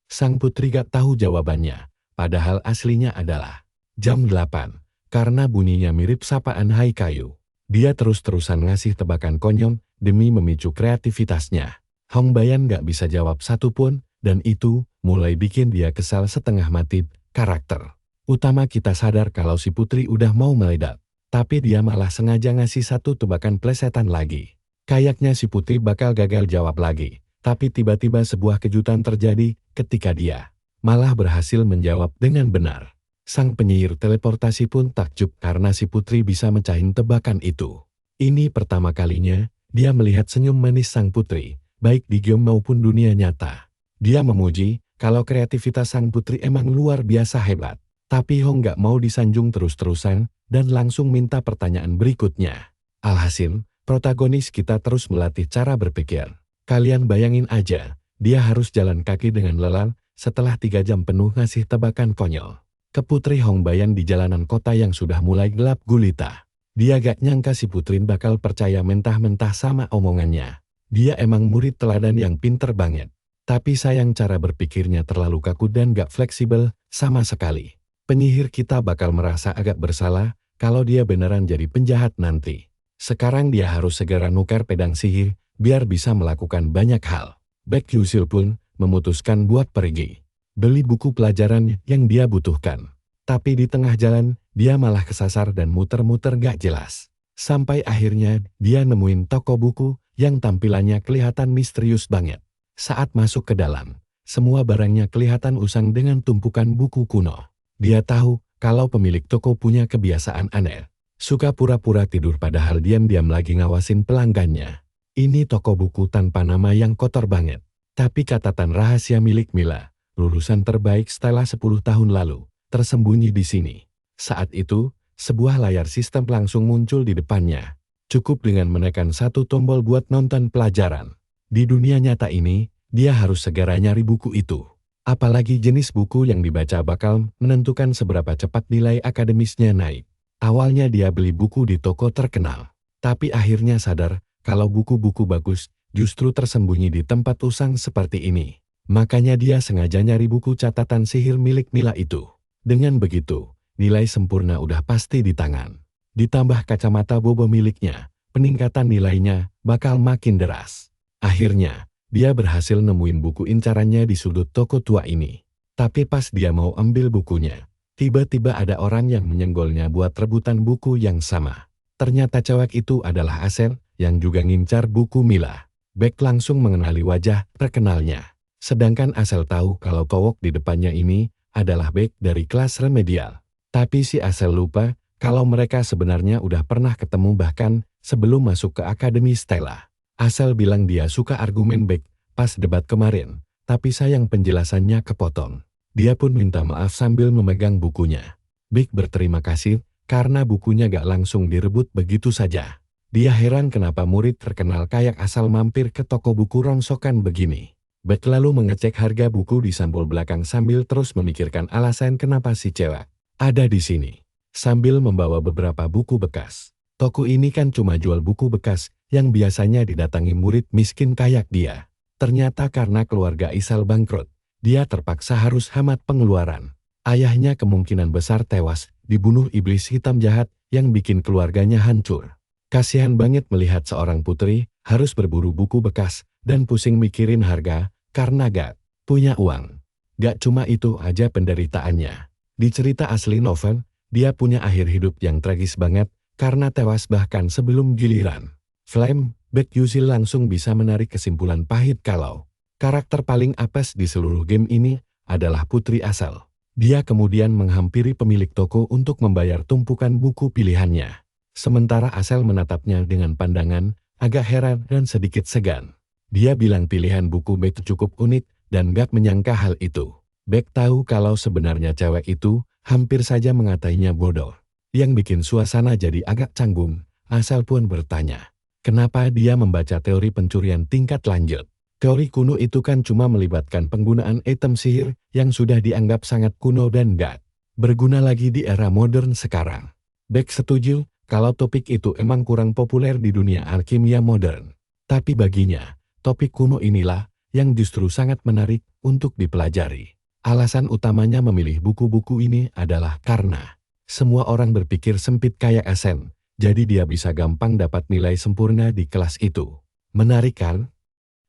Sang putri gak tahu jawabannya, padahal aslinya adalah jam 8, karena bunyinya mirip sapaan hai kayu. Dia terus-terusan ngasih tebakan konyol demi memicu kreativitasnya. Hong Bayan gak bisa jawab satupun, dan itu mulai bikin dia kesal setengah mati. Karakter utama kita sadar kalau si putri udah mau meledak, tapi dia malah sengaja ngasih satu tebakan plesetan lagi. Kayaknya si putri bakal gagal jawab lagi, tapi tiba-tiba sebuah kejutan terjadi ketika dia malah berhasil menjawab dengan benar. Sang penyihir teleportasi pun takjub karena si putri bisa mecahin tebakan itu. Ini pertama kalinya dia melihat senyum manis sang putri, baik di game maupun dunia nyata. Dia memuji kalau kreativitas sang putri emang luar biasa hebat. Tapi Hong gak mau disanjung terus-terusan dan langsung minta pertanyaan berikutnya. Alhasil, protagonis kita terus melatih cara berpikir. Kalian bayangin aja, dia harus jalan kaki dengan lelah setelah 3 jam penuh ngasih tebakan konyol ke putri Hong Bayan di jalanan kota yang sudah mulai gelap gulita. Dia gak nyangka si putrin bakal percaya mentah-mentah sama omongannya. Dia emang murid teladan yang pinter banget. Tapi sayang cara berpikirnya terlalu kaku dan gak fleksibel sama sekali. Penyihir kita bakal merasa agak bersalah kalau dia beneran jadi penjahat nanti. Sekarang dia harus segera nukar pedang sihir biar bisa melakukan banyak hal. Beck Yusil pun memutuskan buat pergi beli buku pelajaran yang dia butuhkan. Tapi di tengah jalan, dia malah kesasar dan muter-muter gak jelas. Sampai akhirnya dia nemuin toko buku yang tampilannya kelihatan misterius banget. Saat masuk ke dalam, semua barangnya kelihatan usang dengan tumpukan buku kuno. Dia tahu kalau pemilik toko punya kebiasaan aneh. Suka pura-pura tidur padahal diam-diam lagi ngawasin pelanggannya. Ini toko buku tanpa nama yang kotor banget. Tapi catatan rahasia milik Mila, lulusan terbaik setelah 10 tahun lalu, tersembunyi di sini. Saat itu, sebuah layar sistem langsung muncul di depannya. Cukup dengan menekan satu tombol buat nonton pelajaran. Di dunia nyata ini, dia harus segera nyari buku itu. Apalagi jenis buku yang dibaca bakal menentukan seberapa cepat nilai akademisnya naik. Awalnya dia beli buku di toko terkenal. Tapi akhirnya sadar kalau buku-buku bagus justru tersembunyi di tempat usang seperti ini. Makanya dia sengaja nyari buku catatan sihir milik Mila itu. Dengan begitu, nilai sempurna udah pasti di tangan. Ditambah kacamata bobo miliknya, peningkatan nilainya bakal makin deras. Akhirnya, dia berhasil nemuin buku incarannya di sudut toko tua ini. Tapi pas dia mau ambil bukunya, tiba-tiba ada orang yang menyenggolnya buat rebutan buku yang sama. Ternyata cewek itu adalah Asel yang juga ngincar buku Mila. Beck langsung mengenali wajah terkenalnya. Sedangkan Asel tahu kalau cowok di depannya ini adalah Beck dari kelas remedial. Tapi si Asel lupa kalau mereka sebenarnya udah pernah ketemu bahkan sebelum masuk ke Akademi Stella. Asel bilang dia suka argumen Beck pas debat kemarin, tapi sayang penjelasannya kepotong. Dia pun minta maaf sambil memegang bukunya. Beck berterima kasih karena bukunya gak langsung direbut begitu saja. Dia heran kenapa murid terkenal kayak Asel mampir ke toko buku rongsokan begini. Beck lalu mengecek harga buku di sampul belakang sambil terus memikirkan alasan kenapa si cewek ada di sini. Sambil membawa beberapa buku bekas. Toko ini kan cuma jual buku bekas yang biasanya didatangi murid miskin kayak dia. Ternyata karena keluarga Isal bangkrut, dia terpaksa harus hemat pengeluaran. Ayahnya kemungkinan besar tewas, dibunuh iblis hitam jahat yang bikin keluarganya hancur. Kasihan banget melihat seorang putri harus berburu buku bekas dan pusing mikirin harga, Karena gak punya uang. Gak cuma itu aja penderitaannya. Di cerita asli novel, dia punya akhir hidup yang tragis banget karena tewas bahkan sebelum giliran. Flame, Baek Yusil langsung bisa menarik kesimpulan pahit kalau karakter paling apes di seluruh game ini adalah Putri Asal. Dia kemudian menghampiri pemilik toko untuk membayar tumpukan buku pilihannya. Sementara Asal menatapnya dengan pandangan agak heran dan sedikit segan. Dia bilang pilihan buku Baek cukup unik dan gak menyangka hal itu. Baek tahu kalau sebenarnya cewek itu hampir saja mengatainya bodoh. Yang bikin suasana jadi agak canggung, Asal pun bertanya, kenapa dia membaca teori pencurian tingkat lanjut? Teori kuno itu kan cuma melibatkan penggunaan item sihir yang sudah dianggap sangat kuno dan gak berguna lagi di era modern sekarang. Baek setuju kalau topik itu emang kurang populer di dunia alkimia modern. Tapi baginya, topik kuno inilah yang justru sangat menarik untuk dipelajari. Alasan utamanya memilih buku-buku ini adalah karena semua orang berpikir sempit kayak Asen, jadi dia bisa gampang dapat nilai sempurna di kelas itu. Menarik kan?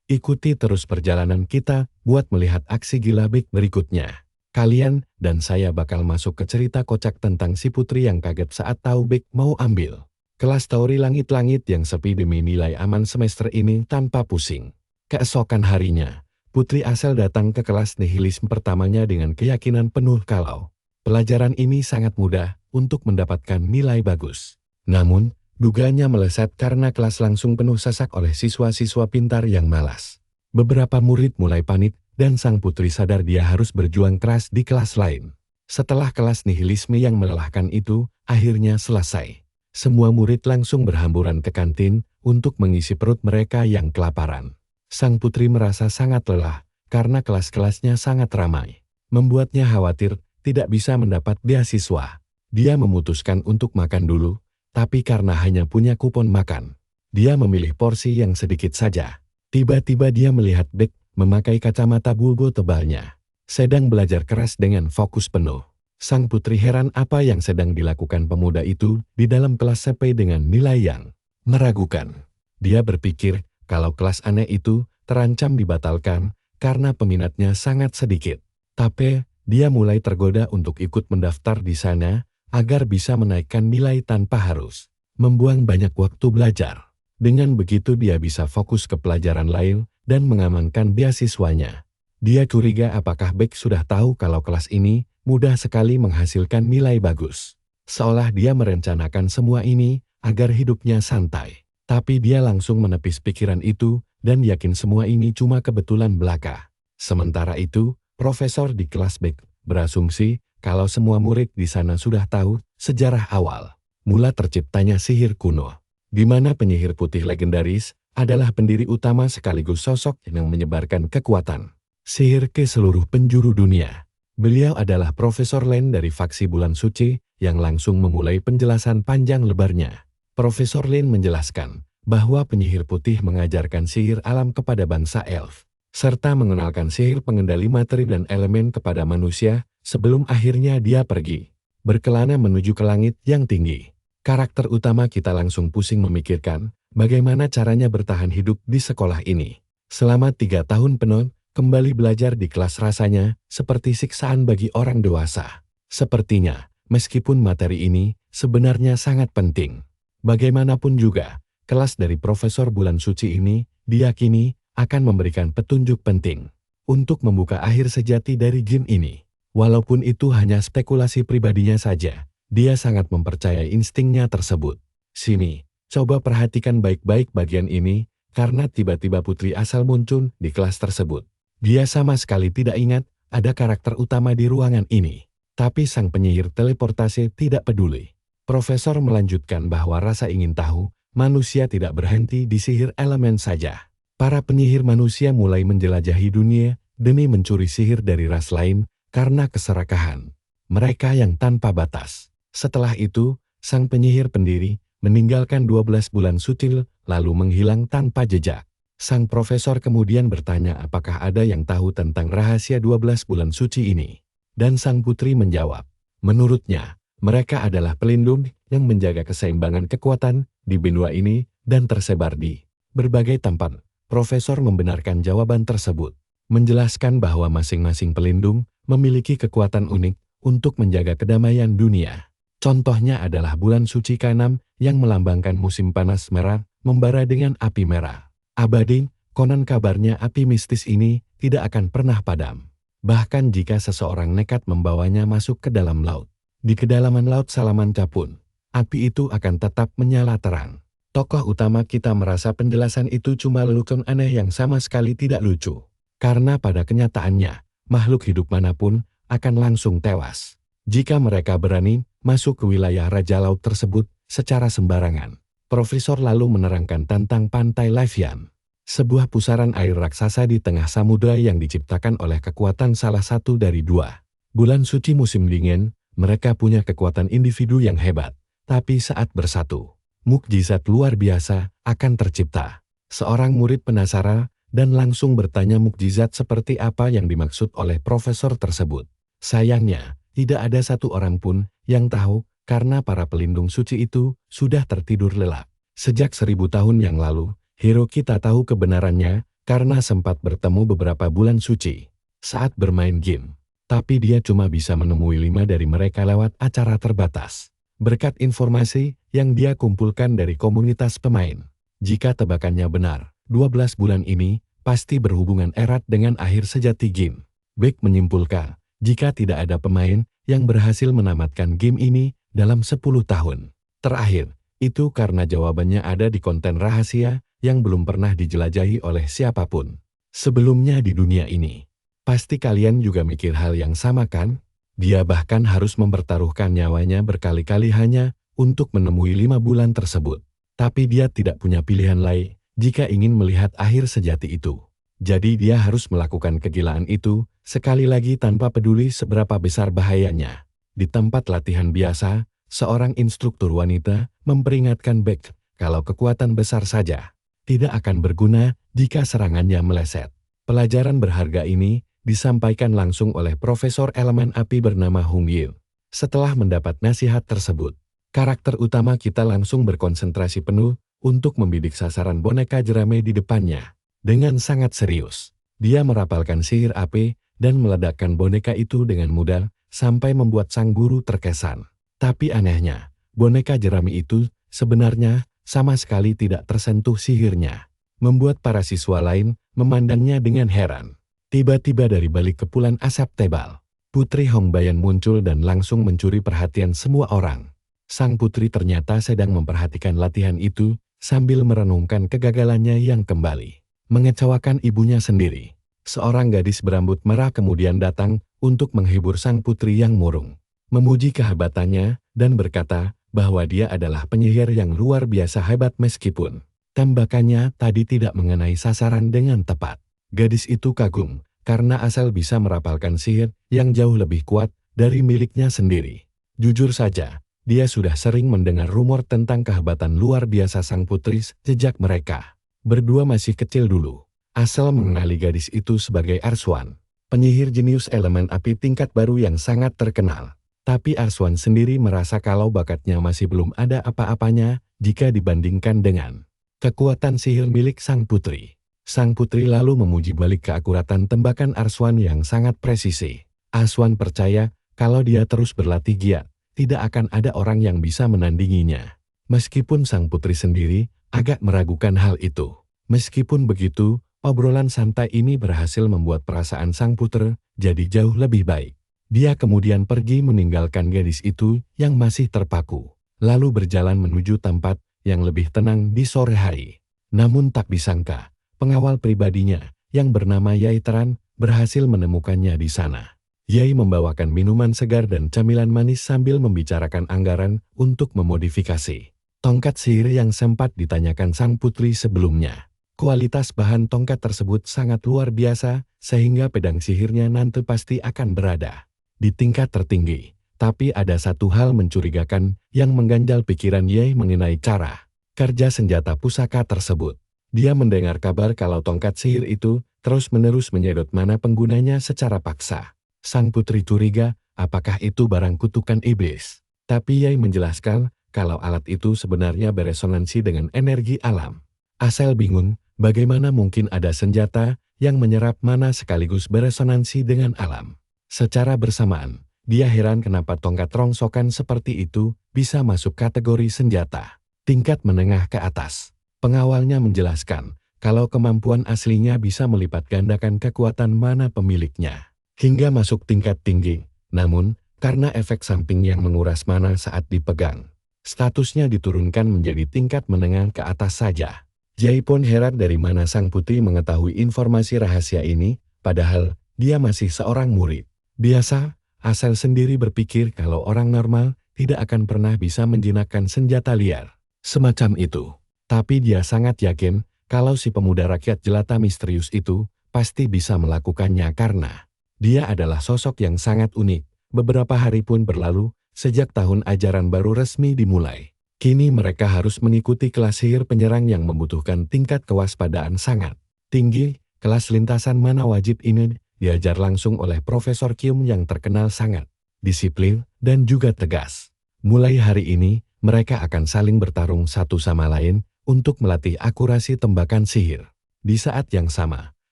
Ikuti terus perjalanan kita buat melihat aksi gila Baek berikutnya. Kalian dan saya bakal masuk ke cerita kocak tentang si putri yang kaget saat tahu Baek mau ambil kelas teori langit-langit yang sepi demi nilai aman semester ini tanpa pusing. Keesokan harinya, Putri Asal datang ke kelas nihilisme pertamanya dengan keyakinan penuh kalau pelajaran ini sangat mudah untuk mendapatkan nilai bagus. Namun, dugaannya meleset karena kelas langsung penuh sesak oleh siswa-siswa pintar yang malas. Beberapa murid mulai panik dan sang putri sadar dia harus berjuang keras di kelas lain. Setelah kelas nihilisme yang melelahkan itu akhirnya selesai, semua murid langsung berhamburan ke kantin untuk mengisi perut mereka yang kelaparan. Sang putri merasa sangat lelah karena kelas-kelasnya sangat ramai. Membuatnya khawatir tidak bisa mendapat beasiswa. Dia memutuskan untuk makan dulu, tapi karena hanya punya kupon makan, dia memilih porsi yang sedikit saja. Tiba-tiba dia melihat Baek memakai kacamata bulbo tebalnya, sedang belajar keras dengan fokus penuh. Sang putri heran apa yang sedang dilakukan pemuda itu di dalam kelas CP dengan nilai yang meragukan. Dia berpikir kalau kelas aneh itu terancam dibatalkan karena peminatnya sangat sedikit. Tapi, dia mulai tergoda untuk ikut mendaftar di sana agar bisa menaikkan nilai tanpa harus membuang banyak waktu belajar. Dengan begitu dia bisa fokus ke pelajaran lain dan mengamankan beasiswanya. Dia curiga apakah Baek sudah tahu kalau kelas ini mudah sekali menghasilkan nilai bagus. Seolah dia merencanakan semua ini agar hidupnya santai. Tapi dia langsung menepis pikiran itu dan yakin semua ini cuma kebetulan belaka. Sementara itu, profesor di kelas Baek berasumsi kalau semua murid di sana sudah tahu sejarah awal mula terciptanya sihir kuno, di mana penyihir putih legendaris adalah pendiri utama sekaligus sosok yang menyebarkan kekuatan sihir ke seluruh penjuru dunia. Beliau adalah Profesor Len dari faksi Bulan Suci yang langsung memulai penjelasan panjang lebarnya. Profesor Lin menjelaskan bahwa penyihir putih mengajarkan sihir alam kepada bangsa elf, serta mengenalkan sihir pengendali materi dan elemen kepada manusia sebelum akhirnya dia pergi berkelana menuju ke langit yang tinggi. Karakter utama kita langsung pusing memikirkan bagaimana caranya bertahan hidup di sekolah ini. Selama 3 tahun penuh, kembali belajar di kelas rasanya seperti siksaan bagi orang dewasa. Sepertinya, meskipun materi ini sebenarnya sangat penting, bagaimanapun juga, kelas dari Profesor Bulan Suci ini diyakini akan memberikan petunjuk penting untuk membuka akhir sejati dari game ini. Walaupun itu hanya spekulasi pribadinya saja, dia sangat mempercayai instingnya tersebut. Sini, coba perhatikan baik-baik bagian ini, karena tiba-tiba Putri Asal muncul di kelas tersebut. Dia sama sekali tidak ingat ada karakter utama di ruangan ini. Tapi sang penyihir teleportasi tidak peduli. Profesor melanjutkan bahwa rasa ingin tahu manusia tidak berhenti di sihir elemen saja. Para penyihir manusia mulai menjelajahi dunia demi mencuri sihir dari ras lain karena keserakahan mereka yang tanpa batas. Setelah itu, sang penyihir pendiri meninggalkan 12 bulan suci lalu menghilang tanpa jejak. Sang profesor kemudian bertanya apakah ada yang tahu tentang rahasia 12 bulan suci ini. Dan sang putri menjawab, menurutnya, mereka adalah pelindung yang menjaga keseimbangan kekuatan di benua ini dan tersebar di berbagai tempat. Profesor membenarkan jawaban tersebut. menjelaskan bahwa masing-masing pelindung memiliki kekuatan unik untuk menjaga kedamaian dunia. Contohnya adalah bulan suci ke-6 yang melambangkan musim panas merah membara dengan api merah. Abadi, konon kabarnya api mistis ini tidak akan pernah padam. Bahkan jika seseorang nekat membawanya masuk ke dalam laut. Di kedalaman laut Salamanca pun, api itu akan tetap menyala terang. Tokoh utama kita merasa penjelasan itu cuma lelucon aneh yang sama sekali tidak lucu. Karena pada kenyataannya, makhluk hidup manapun akan langsung tewas jika mereka berani masuk ke wilayah Raja Laut tersebut secara sembarangan. Profesor lalu menerangkan tentang Pantai Levian, sebuah pusaran air raksasa di tengah samudera yang diciptakan oleh kekuatan salah satu dari dua bulan suci musim dingin. Mereka punya kekuatan individu yang hebat, tapi saat bersatu, mukjizat luar biasa akan tercipta. Seorang murid penasaran dan langsung bertanya mukjizat seperti apa yang dimaksud oleh profesor tersebut. Sayangnya, tidak ada satu orang pun yang tahu karena para pelindung suci itu sudah tertidur lelap. Sejak 1000 tahun yang lalu, hero kita tahu kebenarannya karena sempat bertemu beberapa bulan suci saat bermain game. Tapi dia cuma bisa menemui 5 dari mereka lewat acara terbatas. Berkat informasi yang dia kumpulkan dari komunitas pemain. Jika tebakannya benar, 12 bulan ini pasti berhubungan erat dengan akhir sejati game. Beck menyimpulkan, jika tidak ada pemain yang berhasil menamatkan game ini dalam 10 tahun terakhir, itu karena jawabannya ada di konten rahasia yang belum pernah dijelajahi oleh siapapun sebelumnya di dunia ini. Pasti kalian juga mikir hal yang sama kan? Dia bahkan harus mempertaruhkan nyawanya berkali-kali hanya untuk menemui 5 bulan tersebut. Tapi dia tidak punya pilihan lain jika ingin melihat akhir sejati itu. Jadi dia harus melakukan kegilaan itu sekali lagi tanpa peduli seberapa besar bahayanya. Di tempat latihan biasa, seorang instruktur wanita memperingatkan Beck kalau kekuatan besar saja tidak akan berguna jika serangannya meleset. Pelajaran berharga ini disampaikan langsung oleh Profesor Elemen Api bernama Hung Yil. Setelah mendapat nasihat tersebut, karakter utama kita langsung berkonsentrasi penuh untuk membidik sasaran boneka jerami di depannya. Dengan sangat serius, dia merapalkan sihir api dan meledakkan boneka itu dengan mudah sampai membuat sang guru terkesan. Tapi anehnya, boneka jerami itu sebenarnya sama sekali tidak tersentuh sihirnya, membuat para siswa lain memandangnya dengan heran. Tiba-tiba dari balik kepulan asap tebal, Putri Hongbayan muncul dan langsung mencuri perhatian semua orang. Sang putri ternyata sedang memperhatikan latihan itu sambil merenungkan kegagalannya yang kembali mengecewakan ibunya sendiri. Seorang gadis berambut merah kemudian datang untuk menghibur sang putri yang murung, memuji kehebatannya dan berkata bahwa dia adalah penyihir yang luar biasa hebat meskipun tembakannya tadi tidak mengenai sasaran dengan tepat. Gadis itu kagum karena asal bisa merapalkan sihir yang jauh lebih kuat dari miliknya sendiri. Jujur saja, dia sudah sering mendengar rumor tentang kehebatan luar biasa sang putri sejak mereka berdua masih kecil dulu. Asal mengenali gadis itu sebagai Arswan, penyihir jenius elemen api tingkat baru yang sangat terkenal. Tapi Arswan sendiri merasa kalau bakatnya masih belum ada apa-apanya jika dibandingkan dengan kekuatan sihir milik sang putri. Sang putri lalu memuji balik keakuratan tembakan Arswan yang sangat presisi. Arswan percaya kalau dia terus berlatih giat, tidak akan ada orang yang bisa menandinginya. Meskipun sang putri sendiri agak meragukan hal itu. Meskipun begitu, obrolan santai ini berhasil membuat perasaan sang putri jadi jauh lebih baik. Dia kemudian pergi meninggalkan gadis itu yang masih terpaku, lalu berjalan menuju tempat yang lebih tenang di sore hari. Namun tak disangka, pengawal pribadinya yang bernama Yai Teran berhasil menemukannya di sana. Yai membawakan minuman segar dan camilan manis sambil membicarakan anggaran untuk memodifikasi tongkat sihir yang sempat ditanyakan sang putri sebelumnya. Kualitas bahan tongkat tersebut sangat luar biasa sehingga pedang sihirnya nanti pasti akan berada di tingkat tertinggi. Tapi ada satu hal mencurigakan yang mengganjal pikiran Yai mengenai cara kerja senjata pusaka tersebut. Dia mendengar kabar kalau tongkat sihir itu terus-menerus menyedot mana penggunanya secara paksa. Sang putri curiga, apakah itu barang kutukan iblis? Tapi Yai menjelaskan kalau alat itu sebenarnya beresonansi dengan energi alam. Asal bingung, bagaimana mungkin ada senjata yang menyerap mana sekaligus beresonansi dengan alam. Secara bersamaan, dia heran kenapa tongkat rongsokan seperti itu bisa masuk kategori senjata tingkat menengah ke atas. Pengawalnya menjelaskan kalau kemampuan aslinya bisa melipat gandakan kekuatan mana pemiliknya hingga masuk tingkat tinggi. Namun, karena efek samping yang menguras mana saat dipegang, statusnya diturunkan menjadi tingkat menengah ke atas saja. Jai pun heran dari mana sang putri mengetahui informasi rahasia ini, padahal dia masih seorang murid. Biasa, Asel sendiri berpikir kalau orang normal tidak akan pernah bisa menjinakkan senjata liar semacam itu. Tapi dia sangat yakin kalau si pemuda rakyat jelata misterius itu pasti bisa melakukannya karena dia adalah sosok yang sangat unik. Beberapa hari pun berlalu sejak tahun ajaran baru resmi dimulai. Kini mereka harus mengikuti kelas sihir penyerang yang membutuhkan tingkat kewaspadaan sangat tinggi. Kelas lintasan mana wajib ini diajar langsung oleh Profesor Kyum yang terkenal sangat disiplin dan juga tegas. Mulai hari ini, mereka akan saling bertarung satu sama lain untuk melatih akurasi tembakan sihir. Di saat yang sama,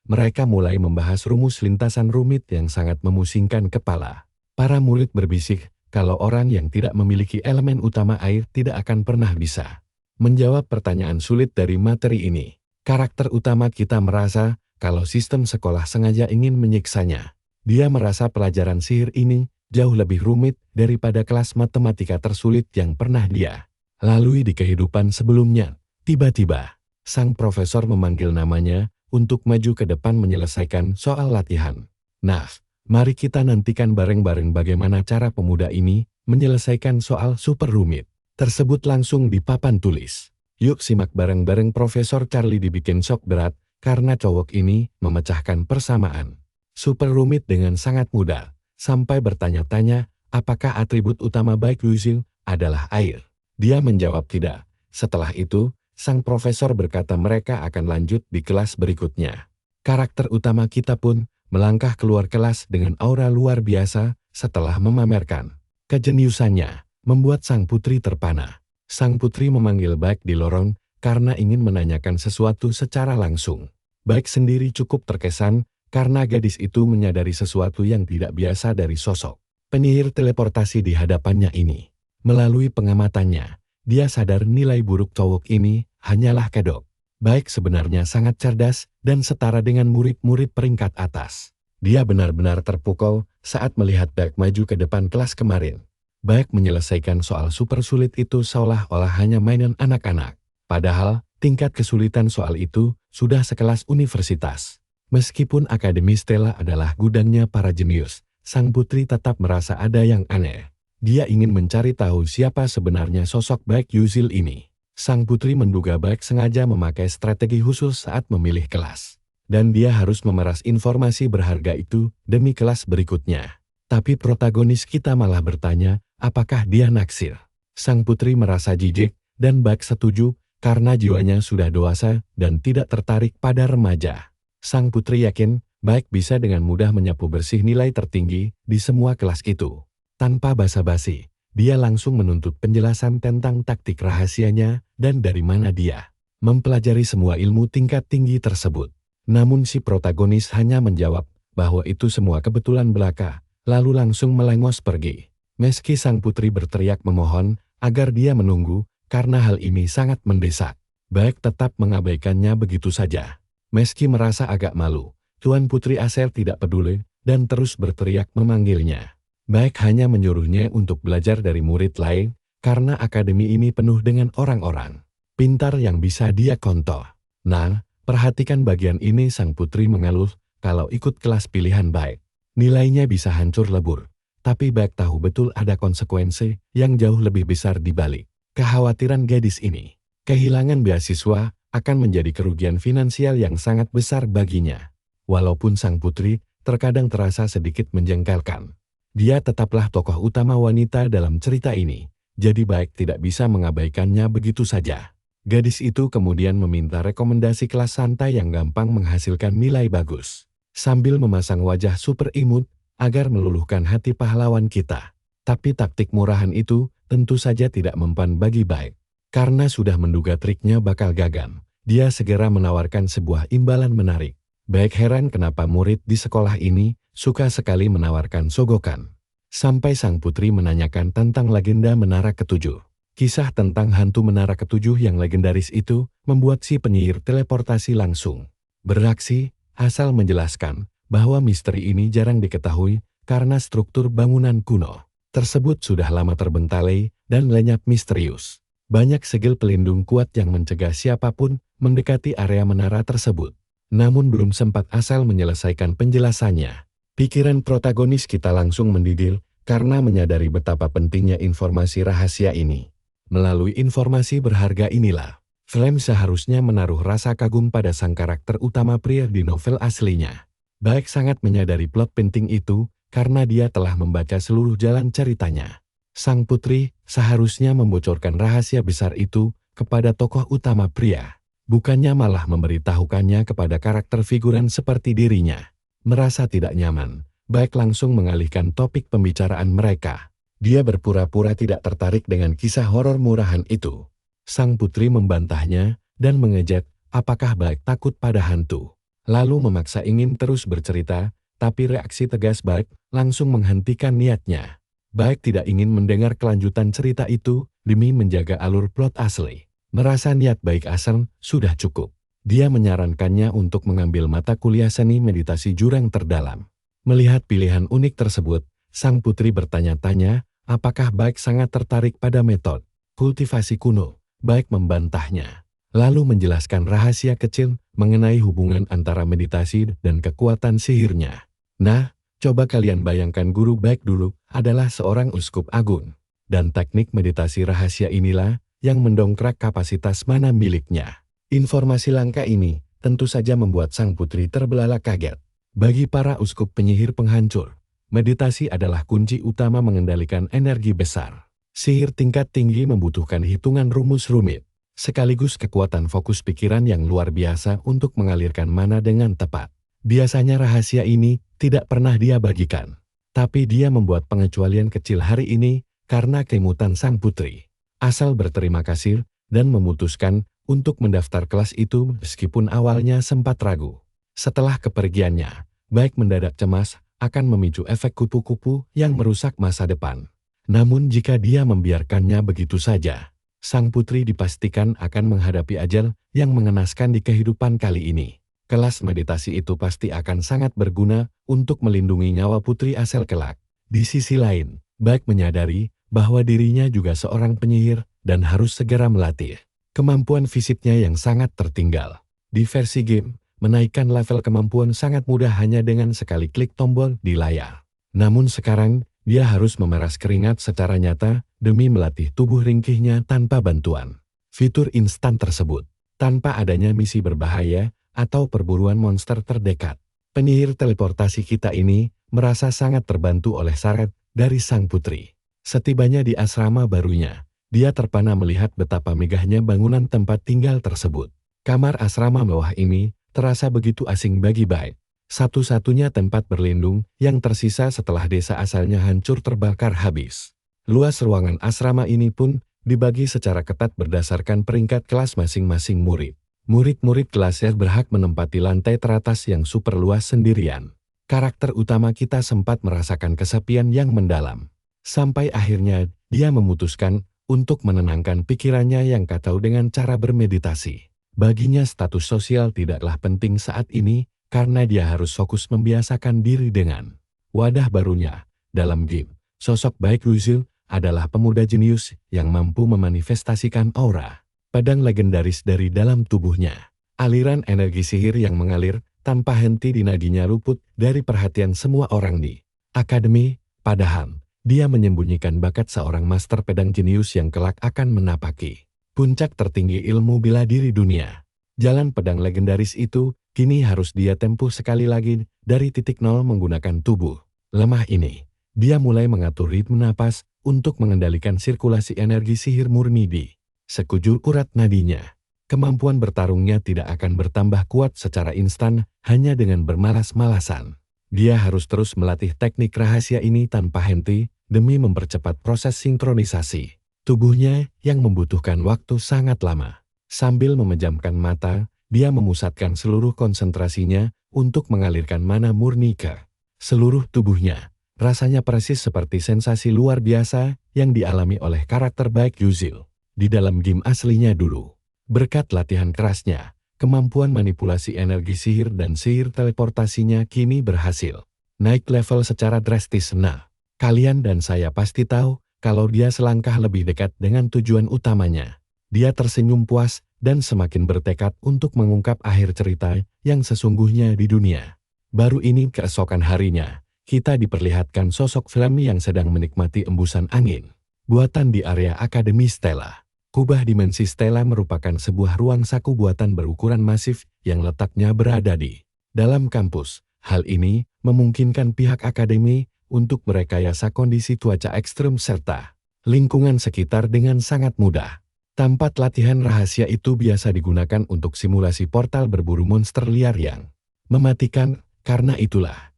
mereka mulai membahas rumus lintasan rumit yang sangat memusingkan kepala. Para murid berbisik kalau orang yang tidak memiliki elemen utama air tidak akan pernah bisa menjawab pertanyaan sulit dari materi ini. Karakter utama kita merasa kalau sistem sekolah sengaja ingin menyiksanya. Dia merasa pelajaran sihir ini jauh lebih rumit daripada kelas matematika tersulit yang pernah dia lalui di kehidupan sebelumnya. Tiba-tiba, sang profesor memanggil namanya untuk maju ke depan menyelesaikan soal latihan. Nah, mari kita nantikan bareng-bareng bagaimana cara pemuda ini menyelesaikan soal super rumit tersebut langsung di papan tulis. Yuk simak bareng-bareng. Profesor Charlie dibikin shock berat karena cowok ini memecahkan persamaan super rumit dengan sangat mudah, sampai bertanya-tanya apakah atribut utama baik Yuzil adalah air. Dia menjawab tidak. Setelah itu, sang profesor berkata mereka akan lanjut di kelas berikutnya. Karakter utama kita pun melangkah keluar kelas dengan aura luar biasa setelah memamerkan kejeniusannya, membuat sang putri terpana. Sang putri memanggil Baek di lorong karena ingin menanyakan sesuatu secara langsung. Baek sendiri cukup terkesan karena gadis itu menyadari sesuatu yang tidak biasa dari sosok penyihir teleportasi di hadapannya ini. Melalui pengamatannya, dia sadar nilai buruk cowok ini hanyalah kedok. Baek sebenarnya sangat cerdas dan setara dengan murid-murid peringkat atas. Dia benar-benar terpukau saat melihat Baek maju ke depan kelas kemarin. Baek menyelesaikan soal super sulit itu seolah-olah hanya mainan anak-anak. Padahal, tingkat kesulitan soal itu sudah sekelas universitas. Meskipun Akademi Stella adalah gudangnya para jenius, sang putri tetap merasa ada yang aneh. Dia ingin mencari tahu siapa sebenarnya sosok Baek Yuzil ini. Sang putri menduga Baek sengaja memakai strategi khusus saat memilih kelas. Dan dia harus memeras informasi berharga itu demi kelas berikutnya. Tapi protagonis kita malah bertanya, apakah dia naksir? Sang putri merasa jijik, dan Baek setuju, karena jiwanya sudah dewasa dan tidak tertarik pada remaja. Sang putri yakin, Baek bisa dengan mudah menyapu bersih nilai tertinggi di semua kelas itu. Tanpa basa-basi, dia langsung menuntut penjelasan tentang taktik rahasianya dan dari mana dia mempelajari semua ilmu tingkat tinggi tersebut. Namun si protagonis hanya menjawab bahwa itu semua kebetulan belaka, lalu langsung melengos pergi. Meski sang putri berteriak memohon agar dia menunggu karena hal ini sangat mendesak, Baek tetap mengabaikannya begitu saja. Meski merasa agak malu, Tuan Putri Asel tidak peduli dan terus berteriak memanggilnya. Baek hanya menyuruhnya untuk belajar dari murid lain, karena akademi ini penuh dengan orang-orang pintar yang bisa dia kontoh. Nah, perhatikan bagian ini. Sang putri mengeluh kalau ikut kelas pilihan Baek, nilainya bisa hancur lebur. Tapi Baek tahu betul ada konsekuensi yang jauh lebih besar di balik kekhawatiran gadis ini. Kehilangan beasiswa akan menjadi kerugian finansial yang sangat besar baginya. Walaupun sang putri terkadang terasa sedikit menjengkelkan, dia tetaplah tokoh utama wanita dalam cerita ini, jadi Baek tidak bisa mengabaikannya begitu saja. Gadis itu kemudian meminta rekomendasi kelas santai yang gampang menghasilkan nilai bagus, sambil memasang wajah super imut agar meluluhkan hati pahlawan kita. Tapi taktik murahan itu tentu saja tidak mempan bagi Baek. Karena sudah menduga triknya bakal gagal, dia segera menawarkan sebuah imbalan menarik. Baik heran kenapa murid di sekolah ini suka sekali menawarkan sogokan. Sampai sang putri menanyakan tentang legenda Menara Ketujuh. Kisah tentang hantu Menara Ketujuh yang legendaris itu membuat si penyihir teleportasi langsung beraksi, asal menjelaskan bahwa misteri ini jarang diketahui karena struktur bangunan kuno tersebut sudah lama terbengkalai dan lenyap misterius. Banyak segel pelindung kuat yang mencegah siapapun mendekati area menara tersebut. Namun belum sempat asal menyelesaikan penjelasannya, pikiran protagonis kita langsung mendidil karena menyadari betapa pentingnya informasi rahasia ini. Melalui informasi berharga inilah, Flem seharusnya menaruh rasa kagum pada sang karakter utama pria di novel aslinya. Baik sangat menyadari plot penting itu karena dia telah membaca seluruh jalan ceritanya. Sang putri seharusnya membocorkan rahasia besar itu kepada tokoh utama pria, bukannya malah memberitahukannya kepada karakter figuran seperti dirinya. Merasa tidak nyaman, Baik langsung mengalihkan topik pembicaraan mereka. Dia berpura-pura tidak tertarik dengan kisah horor murahan itu. Sang putri membantahnya dan mengejek apakah Baik takut pada hantu. Lalu memaksa ingin terus bercerita, tapi reaksi tegas Baik langsung menghentikan niatnya. Baik tidak ingin mendengar kelanjutan cerita itu demi menjaga alur plot asli. Merasa niat Baik asal sudah cukup. Dia menyarankannya untuk mengambil mata kuliah seni meditasi jurang terdalam. Melihat pilihan unik tersebut, sang putri bertanya-tanya apakah Baik sangat tertarik pada metode kultivasi kuno. Baik membantahnya, lalu menjelaskan rahasia kecil mengenai hubungan antara meditasi dan kekuatan sihirnya. Nah, coba kalian bayangkan guru Baik dulu adalah seorang uskup agung, dan teknik meditasi rahasia inilah yang mendongkrak kapasitas mana miliknya. Informasi langka ini tentu saja membuat sang putri terbelalak kaget. Bagi para uskup penyihir penghancur, meditasi adalah kunci utama mengendalikan energi besar. Sihir tingkat tinggi membutuhkan hitungan rumus rumit, sekaligus kekuatan fokus pikiran yang luar biasa untuk mengalirkan mana dengan tepat. Biasanya rahasia ini tidak pernah dia bagikan, tapi dia membuat pengecualian kecil hari ini karena kemutan sang putri. Asal berterima kasih dan memutuskan untuk mendaftar kelas itu meskipun awalnya sempat ragu. Setelah kepergiannya, Baik mendadak cemas akan memicu efek kupu-kupu yang merusak masa depan. Namun jika dia membiarkannya begitu saja, sang putri dipastikan akan menghadapi ajal yang mengenaskan di kehidupan kali ini. Kelas meditasi itu pasti akan sangat berguna untuk melindungi nyawa putri asal kelak. Di sisi lain, Baik menyadari bahwa dirinya juga seorang penyihir dan harus segera melatih kemampuan fisiknya yang sangat tertinggal. Di versi game, menaikkan level kemampuan sangat mudah hanya dengan sekali klik tombol di layar. Namun sekarang, dia harus memeras keringat secara nyata demi melatih tubuh ringkihnya tanpa bantuan fitur instan tersebut. Tanpa adanya misi berbahaya atau perburuan monster terdekat, penyihir teleportasi kita ini merasa sangat terbantu oleh saran dari sang putri. Setibanya di asrama barunya, dia terpana melihat betapa megahnya bangunan tempat tinggal tersebut. Kamar asrama mewah ini terasa begitu asing bagi Baik. Satu-satunya tempat berlindung yang tersisa setelah desa asalnya hancur terbakar habis. Luas ruangan asrama ini pun dibagi secara ketat berdasarkan peringkat kelas masing-masing murid. Murid-murid kelasnya berhak menempati lantai teratas yang super luas sendirian. Karakter utama kita sempat merasakan kesepian yang mendalam. Sampai akhirnya dia memutuskan untuk menenangkan pikirannya yang kacau dengan cara bermeditasi. Baginya status sosial tidaklah penting saat ini, karena dia harus fokus membiasakan diri dengan wadah barunya. Dalam game, sosok Baik Yuzil adalah pemuda jenius yang mampu memanifestasikan aura pedang legendaris dari dalam tubuhnya. Aliran energi sihir yang mengalir tanpa henti di nadinya luput dari perhatian semua orang di akademi, padahal dia menyembunyikan bakat seorang master pedang jenius yang kelak akan menapaki puncak tertinggi ilmu bela diri dunia. Jalan pedang legendaris itu kini harus dia tempuh sekali lagi dari titik nol menggunakan tubuh lemah ini. Dia mulai mengatur ritme napas untuk mengendalikan sirkulasi energi sihir murni di sekujur urat nadinya. Kemampuan bertarungnya tidak akan bertambah kuat secara instan hanya dengan bermalas-malasan. Dia harus terus melatih teknik rahasia ini tanpa henti demi mempercepat proses sinkronisasi tubuhnya yang membutuhkan waktu sangat lama. Sambil memejamkan mata, Dia memusatkan seluruh konsentrasinya untuk mengalirkan mana murni ke seluruh tubuhnya. Rasanya persis seperti sensasi luar biasa yang dialami oleh karakter baik Yuzil di dalam game aslinya dulu. Berkat latihan kerasnya, kemampuan manipulasi energi sihir dan sihir teleportasinya kini berhasil naik level secara drastis. Nah, kalian dan saya pasti tahu kalau dia selangkah lebih dekat dengan tujuan utamanya. Dia tersenyum puas dan semakin bertekad untuk mengungkap akhir cerita yang sesungguhnya di dunia. Baru ini keesokan harinya, kita diperlihatkan sosok Flammy yang sedang menikmati embusan angin buatan di area Akademi Stella. Kubah dimensi Stella merupakan sebuah ruang saku buatan berukuran masif yang letaknya berada di dalam kampus. Hal ini memungkinkan pihak akademi untuk merekayasa kondisi cuaca ekstrem serta lingkungan sekitar dengan sangat mudah. Tempat latihan rahasia itu biasa digunakan untuk simulasi portal berburu monster liar yang mematikan. Karena itulah,